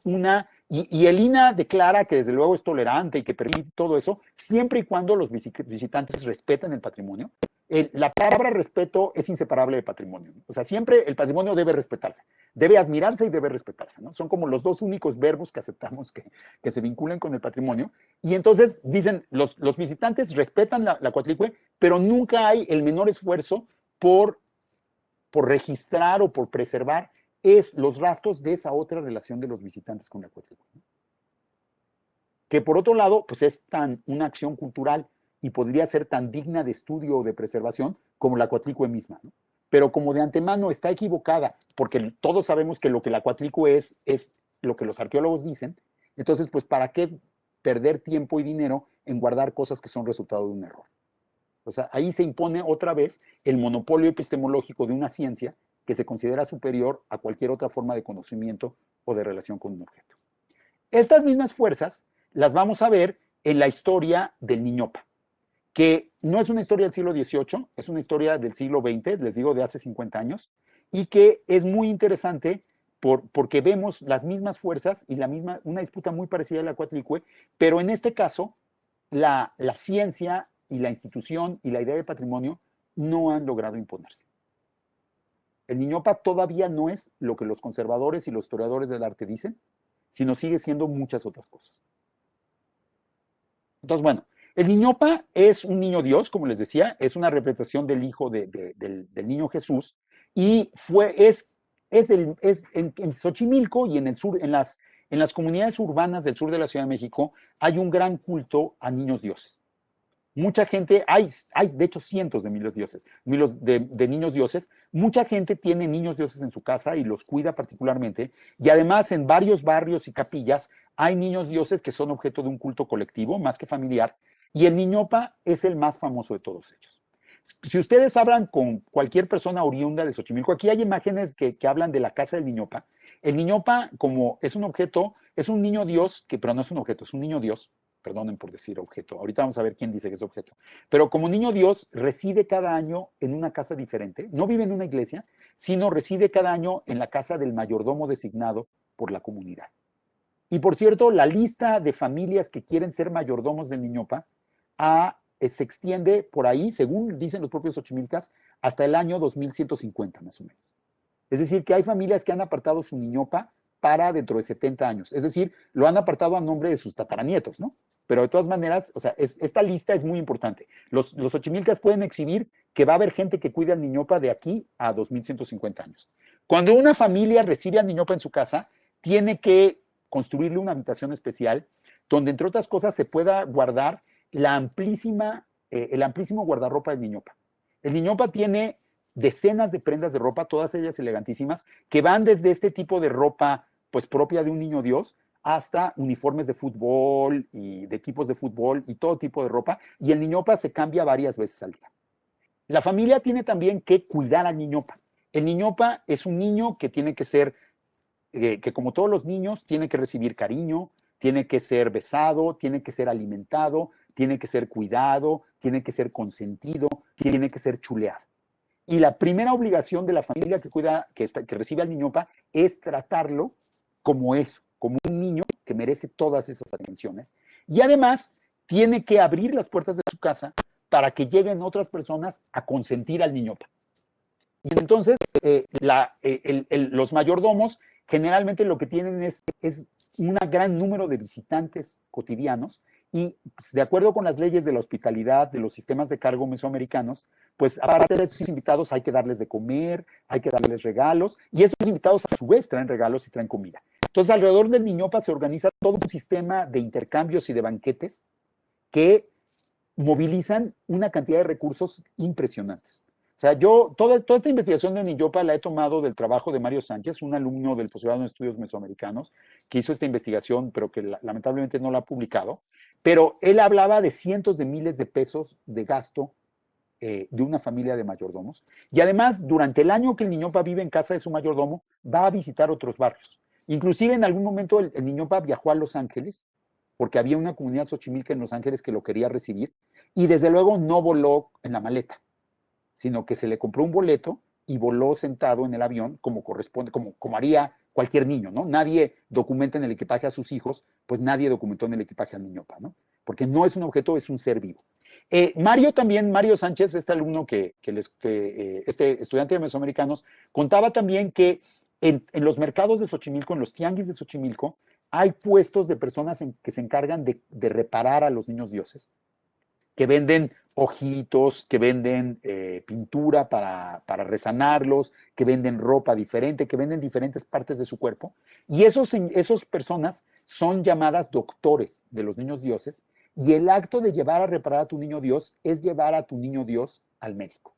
y el INAH declara que desde luego es tolerante y que permite todo eso, siempre y cuando los visitantes respeten el patrimonio, La palabra respeto es inseparable de patrimonio, ¿no? O sea, siempre el patrimonio debe respetarse, debe admirarse y debe respetarse, ¿no? Son como los dos únicos verbos que aceptamos que se vinculen con el patrimonio. Y entonces dicen, los visitantes respetan la Coatlicue, pero nunca hay el menor esfuerzo por, por registrar o por preservar los rastros de esa otra relación de los visitantes con la Coatlicue, ¿no? Que por otro lado, pues es tan una acción cultural y podría ser tan digna de estudio o de preservación como la Coatlicue misma, ¿no? Pero como de antemano está equivocada, porque todos sabemos que lo que la Coatlicue es lo que los arqueólogos dicen, entonces, pues, ¿para qué perder tiempo y dinero en guardar cosas que son resultado de un error? O sea, ahí se impone otra vez el monopolio epistemológico de una ciencia que se considera superior a cualquier otra forma de conocimiento o de relación con un objeto. Estas mismas fuerzas las vamos a ver en la historia del Niñopa, que no es una historia del siglo XVIII, es una historia del siglo XX, les digo, de hace 50 años, y que es muy interesante porque vemos las mismas fuerzas y una disputa muy parecida a la Coatlicue, pero en este caso la ciencia y la institución y la idea de patrimonio no han logrado imponerse. El Niñopa todavía no es lo que los conservadores y los historiadores del arte dicen, sino sigue siendo muchas otras cosas. Entonces, bueno, el Niñopa es un niño Dios, como les decía, es una representación del hijo del niño Jesús, y es en Xochimilco y en el sur, en las comunidades urbanas del sur de la Ciudad de México, hay un gran culto a niños dioses. Mucha gente, hay de hecho cientos de miles de dioses, de niños dioses. Mucha gente tiene niños dioses en su casa y los cuida particularmente. Y además en varios barrios y capillas hay niños dioses que son objeto de un culto colectivo, más que familiar. Y el Niñopa es el más famoso de todos ellos. Si ustedes hablan con cualquier persona oriunda de Xochimilco, aquí hay imágenes que hablan de la casa del Niñopa. El Niñopa, como es un objeto, es un niño dios, pero no es un objeto, es un niño dios. Perdonen por decir objeto. Ahorita vamos a ver quién dice que es objeto. Pero como niño Dios reside cada año en una casa diferente, no vive en una iglesia, sino reside cada año en la casa del mayordomo designado por la comunidad. Y por cierto, la lista de familias que quieren ser mayordomos del Niñopa se extiende por ahí, según dicen los propios Xochimilcas, hasta el año 2150 más o menos. Es decir, que hay familias que han apartado su Niñopa para dentro de 70 años. Es decir, lo han apartado a nombre de sus tataranietos, ¿no? Pero de todas maneras, o sea, esta lista es muy importante. Los Xochimilcas pueden exhibir que va a haber gente que cuida al Niñopa de aquí a 2150 años. Cuando una familia recibe al Niñopa en su casa, tiene que construirle una habitación especial donde, entre otras cosas, se pueda guardar el amplísimo guardarropa del Niñopa. El Niñopa tiene decenas de prendas de ropa, todas ellas elegantísimas, que van desde este tipo de ropa pues propia de un niño Dios hasta uniformes de fútbol y de equipos de fútbol y todo tipo de ropa, y el Niñopa se cambia varias veces al día. La familia tiene también que cuidar al Niñopa. El Niñopa es un niño que tiene que ser, que como todos los niños, tiene que recibir cariño, tiene que ser besado, tiene que ser alimentado, tiene que ser cuidado, tiene que ser consentido, tiene que ser chuleado. Y la primera obligación de la familia que cuida, que recibe al Niñopa, es tratarlo como eso, como un niño que merece todas esas atenciones. Y además tiene que abrir las puertas de su casa para que lleguen otras personas a consentir al Niñopa. Y entonces los mayordomos generalmente lo que tienen es un gran número de visitantes cotidianos y pues, de acuerdo con las leyes de la hospitalidad, de los sistemas de cargo mesoamericanos, pues aparte de esos invitados hay que darles de comer, hay que darles regalos y estos invitados a su vez traen regalos y traen comida. Entonces alrededor del Niñopa se organiza todo un sistema de intercambios y de banquetes que movilizan una cantidad de recursos impresionantes. O sea, yo toda esta investigación de Niñopa la he tomado del trabajo de Mario Sánchez, un alumno del posgrado en estudios mesoamericanos, que hizo esta investigación, pero que lamentablemente no la ha publicado. Pero él hablaba de cientos de miles de pesos de gasto de una familia de mayordomos. Y además, durante el año que el Niñopa vive en casa de su mayordomo, va a visitar otros barrios. Inclusive en algún momento el Niñopa viajó a Los Ángeles porque había una comunidad xochimilca en Los Ángeles que lo quería recibir, y desde luego no voló en la maleta, sino que se le compró un boleto y voló sentado en el avión como corresponde, como haría cualquier niño, ¿no? Nadie documenta en el equipaje a sus hijos, pues nadie documentó en el equipaje al Niñopa, ¿no? porque no es un objeto, es un ser vivo. Mario también, Mario Sánchez, este alumno este estudiante de mesoamericanos, contaba también que en los mercados de Xochimilco, en los tianguis de Xochimilco, hay puestos de personas que se encargan de reparar a los niños dioses, que venden ojitos, que venden pintura para resanarlos, que venden ropa diferente, que venden diferentes partes de su cuerpo. Y esos personas son llamadas doctores de los niños dioses, y el acto de llevar a reparar a tu niño Dios es llevar a tu niño Dios al médico.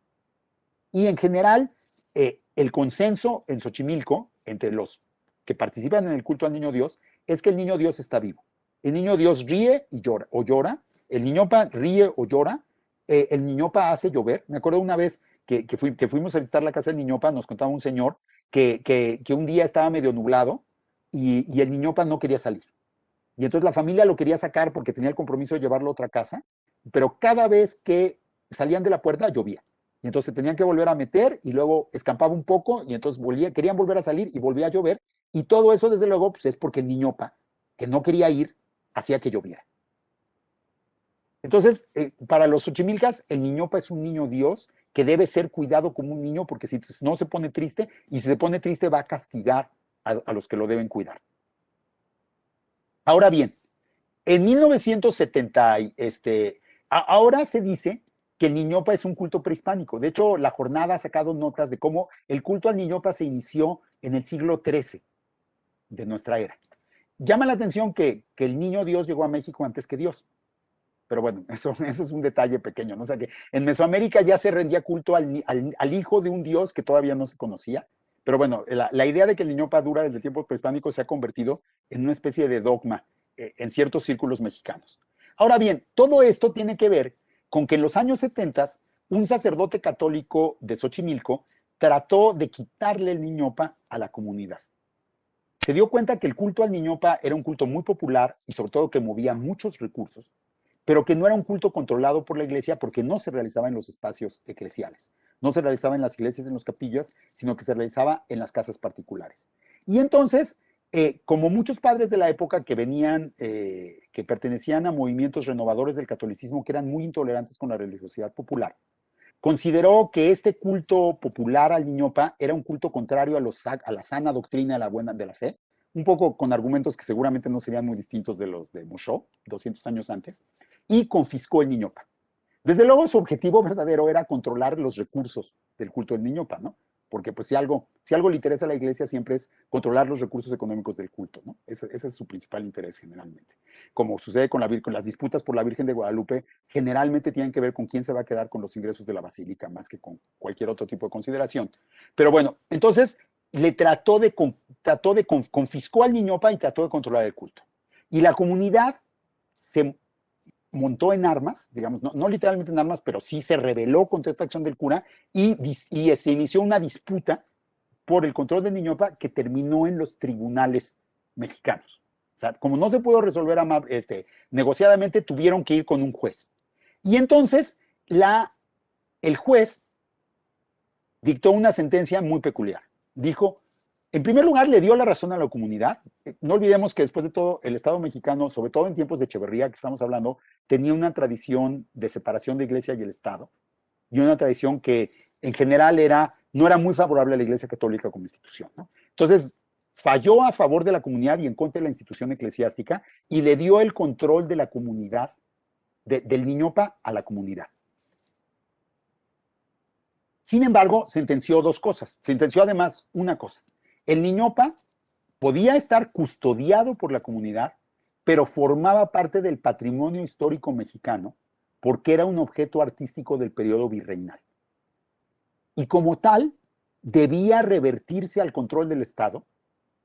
Y en general, el consenso en Xochimilco, entre los que participan en el culto al niño Dios, es que el niño Dios está vivo. El niño Dios ríe y llora, o llora, el niñopa ríe o llora, el niñopa hace llover. Me acuerdo una vez que fuimos a visitar la casa del niñopa, nos contaba un señor que un día estaba medio nublado y el niñopa no quería salir. Y entonces la familia lo quería sacar porque tenía el compromiso de llevarlo a otra casa, pero cada vez que salían de la puerta llovía. Y entonces tenían que volver a meter y luego escampaba un poco y entonces querían volver a salir y volvía a llover. Y todo eso, desde luego, pues es porque el niñopa, que no quería ir, hacía que lloviera. Entonces, para los Xochimilcas, el niñopa es un niño Dios que debe ser cuidado como un niño porque si no se pone triste, y si se pone triste va a castigar a los que lo deben cuidar. Ahora bien, en 1970, ahora se dice que el niñopa es un culto prehispánico. De hecho, la jornada ha sacado notas de cómo el culto al niñopa se inició en el siglo XIII de nuestra era. Llama la atención que el niño Dios llegó a México antes que Dios. Pero bueno, eso es un detalle pequeño, ¿no? O sea que en Mesoamérica ya se rendía culto al hijo de un Dios que todavía no se conocía. Pero bueno, la idea de que el niñopa dura desde tiempos prehispánicos se ha convertido en una especie de dogma en ciertos círculos mexicanos. Ahora bien, todo esto tiene que ver con que en los años 70 un sacerdote católico de Xochimilco trató de quitarle el niñopa a la comunidad. Se dio cuenta que el culto al niñopa era un culto muy popular y sobre todo que movía muchos recursos, pero que no era un culto controlado por la iglesia porque no se realizaba en los espacios eclesiales, no se realizaba en las iglesias, en las capillas, sino que se realizaba en las casas particulares. Y entonces, como muchos padres de la época que venían, que pertenecían a movimientos renovadores del catolicismo que eran muy intolerantes con la religiosidad popular, consideró que este culto popular al niñopa era un culto contrario a la sana doctrina de la fe, un poco con argumentos que seguramente no serían muy distintos de los de Mosheó, 200 años antes, y confiscó el niñopa. Desde luego su objetivo verdadero era controlar los recursos del culto del niñopa, ¿no? Porque pues si algo le interesa a la iglesia siempre es controlar los recursos económicos del culto, ¿no? Ese es su principal interés generalmente. Como sucede con las disputas por la Virgen de Guadalupe, generalmente tienen que ver con quién se va a quedar con los ingresos de la basílica, más que con cualquier otro tipo de consideración. Pero bueno, entonces le confiscó al niñopa y trató de controlar el culto. Y la comunidad se montó en armas, digamos, no literalmente en armas, pero sí se rebeló contra esta acción del cura y se inició una disputa por el control del niñopa que terminó en los tribunales mexicanos. O sea, como no se pudo resolver negociadamente, tuvieron que ir con un juez. Y entonces el juez dictó una sentencia muy peculiar. Dijo, en primer lugar, le dio la razón a la comunidad. No olvidemos que después de todo, el Estado mexicano, sobre todo en tiempos de Echeverría, que estamos hablando, tenía una tradición de separación de Iglesia y el Estado, y una tradición que en general no era muy favorable a la Iglesia Católica como institución, ¿no? Entonces, falló a favor de la comunidad y en contra de la institución eclesiástica y le dio el control de la comunidad, del niñopa a la comunidad. Sin embargo, sentenció dos cosas. Sentenció además una cosa. El niñopa podía estar custodiado por la comunidad, pero formaba parte del patrimonio histórico mexicano porque era un objeto artístico del periodo virreinal. Y como tal, debía revertirse al control del Estado,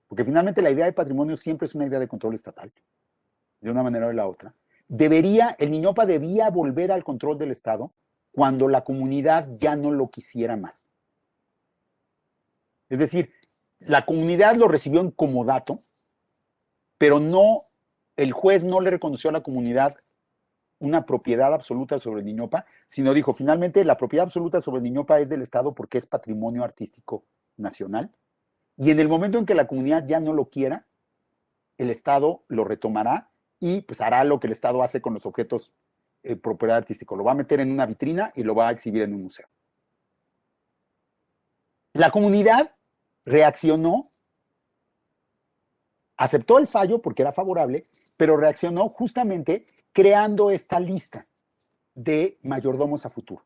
porque finalmente la idea de patrimonio siempre es una idea de control estatal, de una manera o de la otra. El niñopa debía volver al control del Estado cuando la comunidad ya no lo quisiera más. Es decir, la comunidad lo recibió en comodato, pero el juez no le reconoció a la comunidad una propiedad absoluta sobre el niñopa, sino dijo, finalmente la propiedad absoluta sobre el niñopa es del Estado porque es patrimonio artístico nacional, y en el momento en que la comunidad ya no lo quiera, el Estado lo retomará y pues hará lo que el Estado hace con los objetos propiedad artística. Lo va a meter en una vitrina y lo va a exhibir en un museo. La comunidad reaccionó, aceptó el fallo porque era favorable, pero reaccionó justamente creando esta lista de mayordomos a futuro.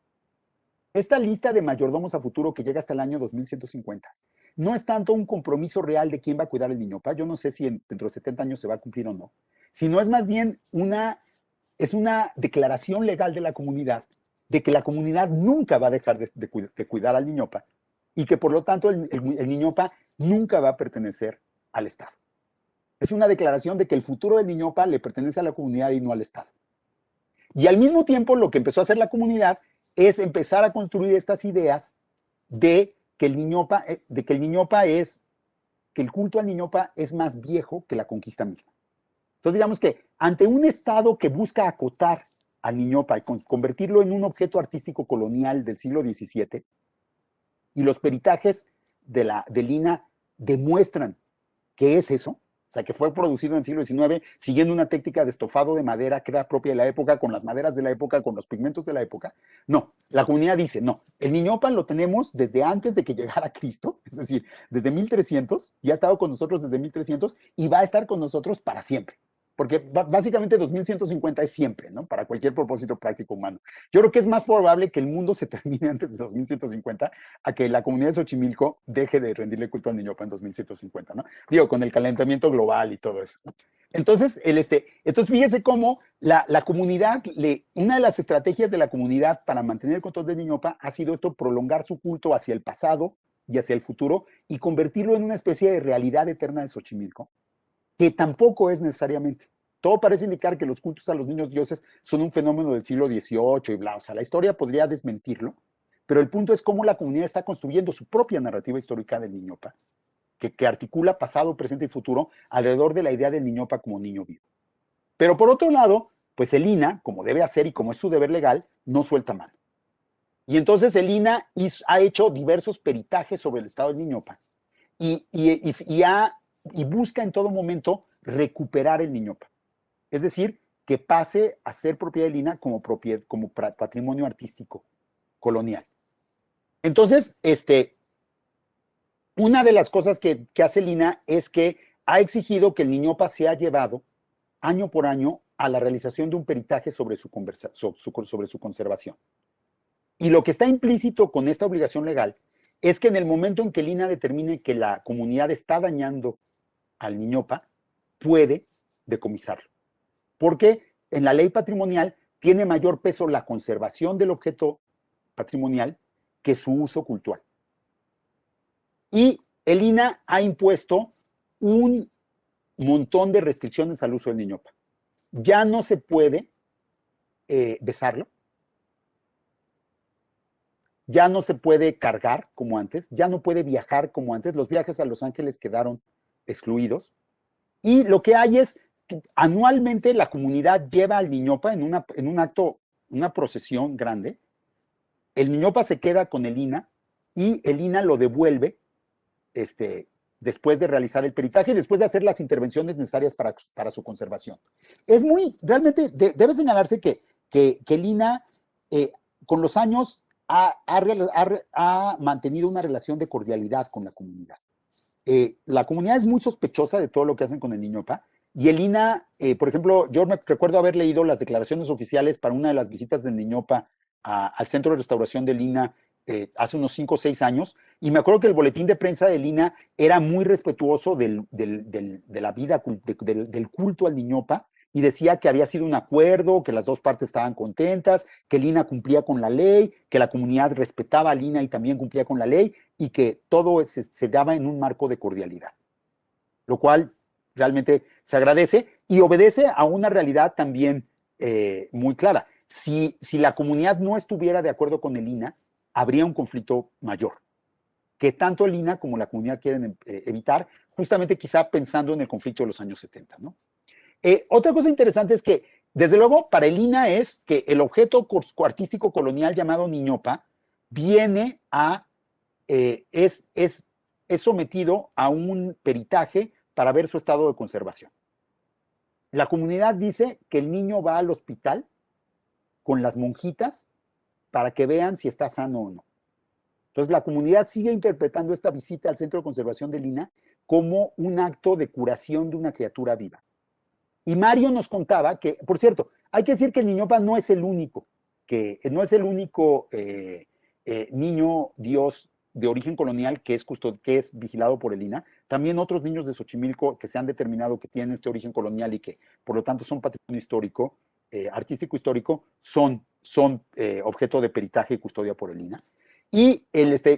Esta lista de mayordomos a futuro que llega hasta el año 2150 no es tanto un compromiso real de quién va a cuidar el niñopa, yo no sé si dentro de 70 años se va a cumplir o no, sino es más bien es una declaración legal de la comunidad de que la comunidad nunca va a dejar de cuidar al niñopa y que por lo tanto el niñopa nunca va a pertenecer al Estado. Es una declaración de que el futuro del niñopa le pertenece a la comunidad y no al Estado. Y al mismo tiempo lo que empezó a hacer la comunidad es empezar a construir estas ideas de que el niñopa, que el culto al niñopa es más viejo que la conquista misma. Entonces digamos que ante un Estado que busca acotar al niñopa y convertirlo en un objeto artístico colonial del siglo XVII, y los peritajes de Lina demuestran que es eso, o sea, que fue producido en el siglo XIX siguiendo una técnica de estofado de madera que era propia de la época, con las maderas de la época, con los pigmentos de la época. No, la comunidad dice, no, el niñopa lo tenemos desde antes de que llegara Cristo, es decir, desde 1300, y ha estado con nosotros desde 1300 y va a estar con nosotros para siempre. Porque básicamente 2150 es siempre, ¿no? Para cualquier propósito práctico humano. Yo creo que es más probable que el mundo se termine antes de 2150 a que la comunidad de Xochimilco deje de rendirle culto al niñopa en 2150, ¿no? Digo, con el calentamiento global y todo eso. Entonces, entonces fíjese cómo la comunidad, una de las estrategias de la comunidad para mantener el control del niñopa ha sido esto, prolongar su culto hacia el pasado y hacia el futuro y convertirlo en una especie de realidad eterna de Xochimilco, que tampoco es necesariamente. Todo parece indicar que los cultos a los niños dioses son un fenómeno del siglo XVIII y bla. O sea, la historia podría desmentirlo, pero el punto es cómo la comunidad está construyendo su propia narrativa histórica del niñopa, que articula pasado, presente y futuro alrededor de la idea del niñopa como niño vivo. Pero por otro lado, pues el INAH, como debe hacer y como es su deber legal, no suelta mano. Y entonces el INAH ha hecho diversos peritajes sobre el estado del niñopa y busca en todo momento recuperar el niñopa. Es decir, que pase a ser propiedad del INAH como patrimonio artístico colonial. Entonces, una de las cosas que hace el INAH es que ha exigido que el niñopa sea llevado año por año a la realización de un peritaje sobre su conservación. Y lo que está implícito con esta obligación legal es que en el momento en que el INAH determine que la comunidad está dañando al niñopa, puede decomisarlo. Porque en la ley patrimonial tiene mayor peso la conservación del objeto patrimonial que su uso cultural. Y el INAH ha impuesto un montón de restricciones al uso del niñopa. Ya no se puede besarlo, ya no se puede cargar como antes, ya no puede viajar como antes, los viajes a Los Ángeles quedaron excluidos, y lo que hay es, anualmente la comunidad lleva al niñopa en un acto, una procesión grande, el niñopa se queda con el INAH y el INAH lo devuelve después de realizar el peritaje y después de hacer las intervenciones necesarias para su conservación. Realmente debe señalarse que el INAH con los años ha mantenido una relación de cordialidad con la comunidad. La comunidad es muy sospechosa de todo lo que hacen con el niñopa y el INAH, por ejemplo, yo me recuerdo haber leído las declaraciones oficiales para una de las visitas del niñopa al centro de restauración del INAH hace unos 5 o 6 años, y me acuerdo que el boletín de prensa del INAH era muy respetuoso de la vida, del culto al niñopa, y decía que había sido un acuerdo, que las dos partes estaban contentas, que el INAH cumplía con la ley, que la comunidad respetaba al INAH y también cumplía con la ley, y que todo se daba en un marco de cordialidad, lo cual realmente se agradece y obedece a una realidad también muy clara. Si la comunidad no estuviera de acuerdo con el INAH, habría un conflicto mayor, que tanto el INAH como la comunidad quieren evitar, justamente quizá pensando en el conflicto de los años 70, ¿no? Otra cosa interesante es que, desde luego, para el INAH es que el objeto artístico colonial llamado niñopa viene es sometido a un peritaje para ver su estado de conservación. La comunidad dice que el niño va al hospital con las monjitas para que vean si está sano o no. Entonces, la comunidad sigue interpretando esta visita al Centro de Conservación de Lina como un acto de curación de una criatura viva. Y Mario nos contaba que, por cierto, hay que decir que el Niñopa no es el único, niño Dios de origen colonial que es vigilado por el INAH. También otros niños de Xochimilco que se han determinado que tienen este origen colonial y que por lo tanto son patrimonio histórico, artístico histórico, son objeto de peritaje y custodia por el INAH. Y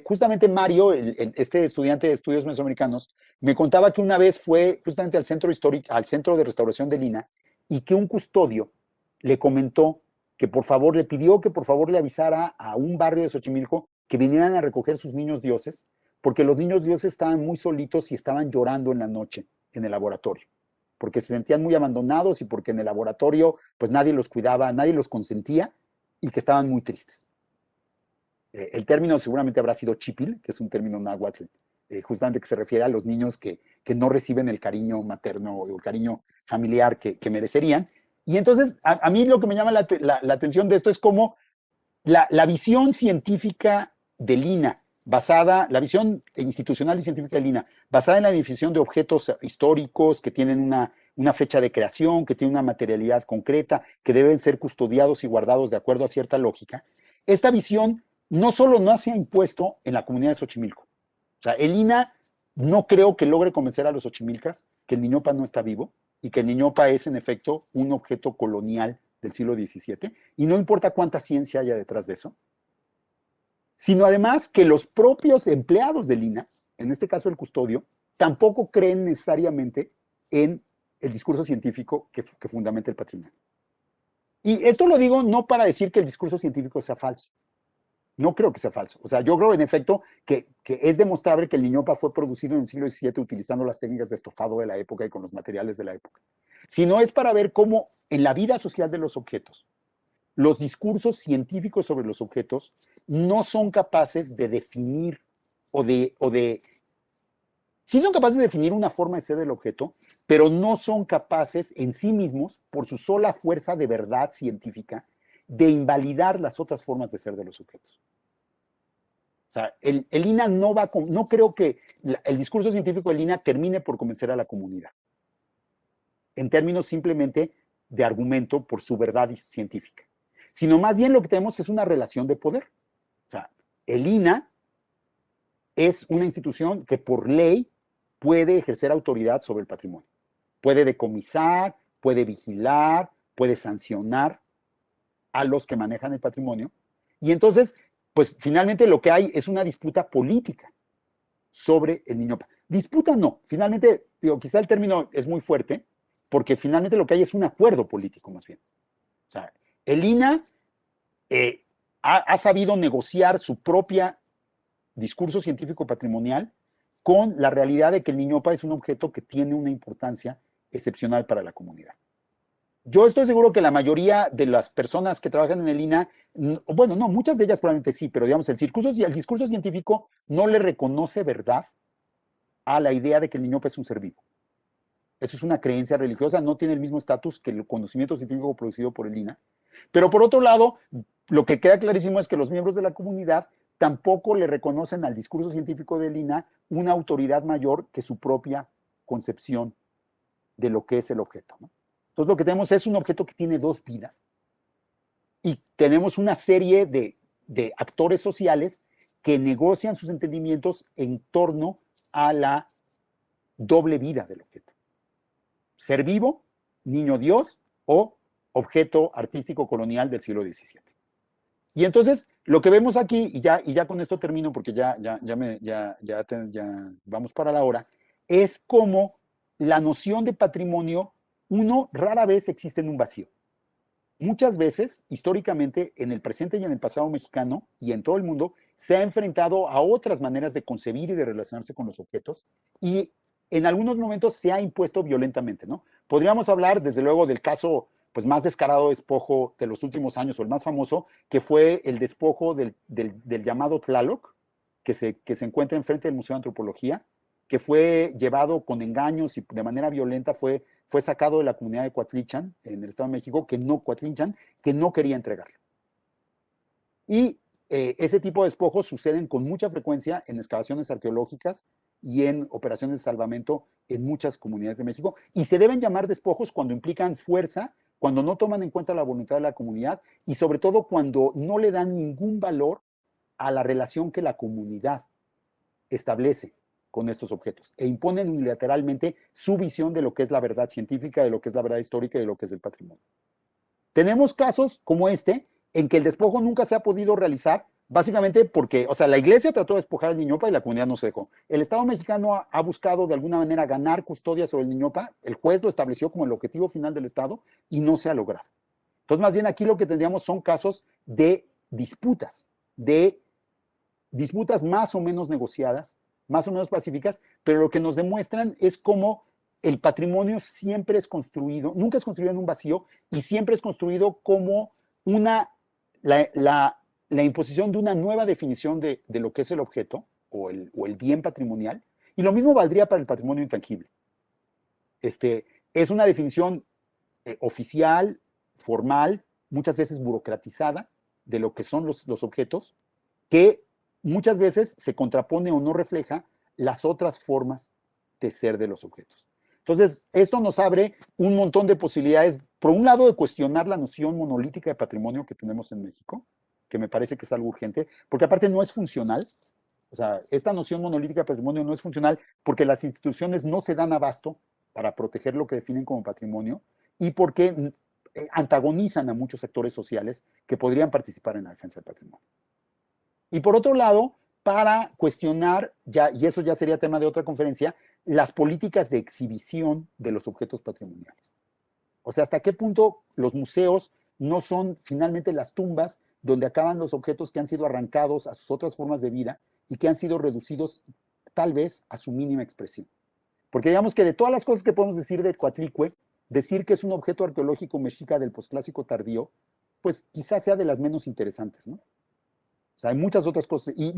justamente Mario, este estudiante de estudios mesoamericanos, me contaba que una vez fue justamente al centro histórico, al centro de restauración de Lina, y que un custodio le comentó que por favor, le pidió que por favor le avisara a un barrio de Xochimilco que vinieran a recoger sus niños dioses, porque los niños dioses estaban muy solitos y estaban llorando en la noche en el laboratorio, porque se sentían muy abandonados y porque en el laboratorio pues nadie los cuidaba, nadie los consentía y que estaban muy tristes. El término seguramente habrá sido chipil, que es un término náhuatl, justamente que se refiere a los niños que no reciben el cariño materno o el cariño familiar que merecerían. Y entonces, a mí lo que me llama la atención de esto es cómo la visión científica de Lina, la visión institucional y científica de Lina, basada en la definición de objetos históricos que tienen una fecha de creación, que tienen una materialidad concreta, que deben ser custodiados y guardados de acuerdo a cierta lógica, esta visión no solo no se ha impuesto en la comunidad de Xochimilco. O sea, el INA no creo que logre convencer a los xochimilcas que el Niñopa no está vivo y que el Niñopa es, en efecto, un objeto colonial del siglo XVII, y no importa cuánta ciencia haya detrás de eso, sino además que los propios empleados del INA, en este caso el custodio, tampoco creen necesariamente en el discurso científico que fundamenta el patrimonio. Y esto lo digo no para decir que el discurso científico sea falso. No creo que sea falso. O sea, yo creo en efecto que es demostrable que el Niñopa fue producido en el siglo XVII utilizando las técnicas de estofado de la época y con los materiales de la época. Sino es para ver cómo en la vida social de los objetos, los discursos científicos sobre los objetos no son capaces de definir sí son capaces de definir una forma de ser del objeto, pero no son capaces en sí mismos, por su sola fuerza de verdad científica, de invalidar las otras formas de ser de los objetos. O sea, el INA no creo que el discurso científico del INA termine por convencer a la comunidad, en términos simplemente de argumento por su verdad científica, sino más bien lo que tenemos es una relación de poder. O sea, el INA es una institución que por ley puede ejercer autoridad sobre el patrimonio. Puede decomisar, puede vigilar, puede sancionar a los que manejan el patrimonio. Y entonces, pues finalmente lo que hay es una disputa política sobre el Niñopa. Disputa no, finalmente, digo, quizá el término es muy fuerte, porque finalmente lo que hay es un acuerdo político más bien. O sea, el INA ha sabido negociar su propia discurso científico patrimonial con la realidad de que el Niñopa es un objeto que tiene una importancia excepcional para la comunidad. Yo estoy seguro que la mayoría de las personas que trabajan en el INA, bueno, no, muchas de ellas probablemente sí, pero digamos, el discurso científico no le reconoce verdad a la idea de que el Niñopa es un ser vivo. Eso es una creencia religiosa, no tiene el mismo estatus que el conocimiento científico producido por el INA. Pero por otro lado, lo que queda clarísimo es que los miembros de la comunidad tampoco le reconocen al discurso científico del INA una autoridad mayor que su propia concepción de lo que es el objeto, ¿no? Entonces lo que tenemos es un objeto que tiene dos vidas y tenemos una serie de actores sociales que negocian sus entendimientos en torno a la doble vida del objeto. Ser vivo, niño Dios o objeto artístico colonial del siglo XVII. Y entonces, lo que vemos aquí, y ya con esto termino porque ya vamos para la hora, es como la noción de patrimonio, rara vez existe en un vacío. Muchas veces, históricamente, en el presente y en el pasado mexicano y en todo el mundo, se ha enfrentado a otras maneras de concebir y de relacionarse con los objetos y en algunos momentos se ha impuesto violentamente, ¿no? Podríamos hablar, desde luego, del caso pues, más descarado despojo de los últimos años, o el más famoso, que fue el despojo del llamado Tlaloc, que se encuentra enfrente del Museo de Antropología, que fue llevado con engaños y de manera violenta fue fue sacado de la comunidad de Coatlichan, en el Estado de México, Coatlichan, que no quería entregarlo. Y ese tipo de despojos suceden con mucha frecuencia en excavaciones arqueológicas y en operaciones de salvamento en muchas comunidades de México. Y se deben llamar despojos cuando implican fuerza, cuando no toman en cuenta la voluntad de la comunidad y sobre todo cuando no le dan ningún valor a la relación que la comunidad establece con estos objetos e imponen unilateralmente su visión de lo que es la verdad científica, de lo que es la verdad histórica y de lo que es el patrimonio. Tenemos casos como este en que el despojo nunca se ha podido realizar, básicamente porque, o sea, la iglesia trató de despojar al Niñopa y la comunidad no se dejó. El Estado mexicano ha buscado de alguna manera ganar custodia sobre el Niñopa, el juez lo estableció como el objetivo final del Estado y no se ha logrado. Entonces, más bien aquí lo que tendríamos son casos de disputas más o menos negociadas, más o menos pacíficas, pero lo que nos demuestran es cómo el patrimonio siempre es construido, nunca es construido en un vacío y siempre es construido como la imposición de una nueva definición de lo que es el objeto o el bien patrimonial. Y lo mismo valdría para el patrimonio intangible. Es una definición oficial, formal, muchas veces burocratizada de lo que son los objetos, que muchas veces se contrapone o no refleja las otras formas de ser de los objetos. Entonces, esto nos abre un montón de posibilidades, por un lado, de cuestionar la noción monolítica de patrimonio que tenemos en México, que me parece que es algo urgente, porque aparte no es funcional. O sea, esta noción monolítica de patrimonio no es funcional porque las instituciones no se dan abasto para proteger lo que definen como patrimonio y porque antagonizan a muchos sectores sociales que podrían participar en la defensa del patrimonio. Y por otro lado, para cuestionar, y eso ya sería tema de otra conferencia, las políticas de exhibición de los objetos patrimoniales. O sea, hasta qué punto los museos no son finalmente las tumbas donde acaban los objetos que han sido arrancados a sus otras formas de vida y que han sido reducidos tal vez a su mínima expresión. Porque digamos que de todas las cosas que podemos decir de Coatlicue, decir que es un objeto arqueológico mexica del posclásico tardío, pues quizás sea de las menos interesantes, ¿no? O sea, hay muchas otras cosas. Y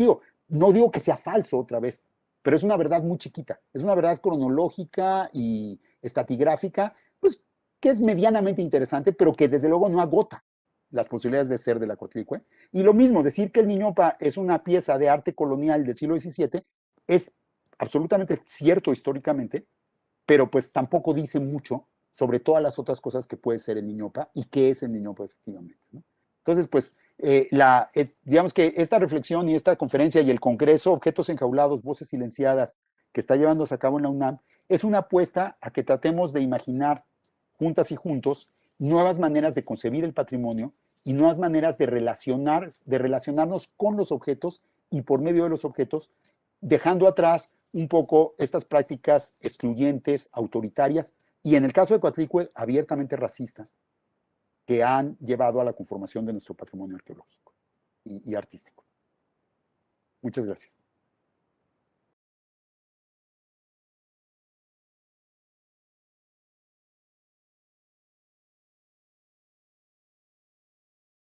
no digo que sea falso otra vez, pero es una verdad muy chiquita. Es una verdad cronológica y estratigráfica, pues que es medianamente interesante, pero que desde luego no agota las posibilidades de ser de la Coatlicue. Y lo mismo, decir que el Niñopa es una pieza de arte colonial del siglo XVII es absolutamente cierto históricamente, pero pues tampoco dice mucho sobre todas las otras cosas que puede ser el Niñopa y qué es el Niñopa efectivamente, ¿no? Entonces, pues, digamos que esta reflexión y esta conferencia y el Congreso Objetos Enjaulados, Voces Silenciadas, que está llevándose a cabo en la UNAM, es una apuesta a que tratemos de imaginar juntas y juntos nuevas maneras de concebir el patrimonio y nuevas maneras de relacionarnos con los objetos y por medio de los objetos, dejando atrás un poco estas prácticas excluyentes, autoritarias y en el caso de Coatlicue, abiertamente racistas, que han llevado a la conformación de nuestro patrimonio arqueológico y artístico. Muchas gracias.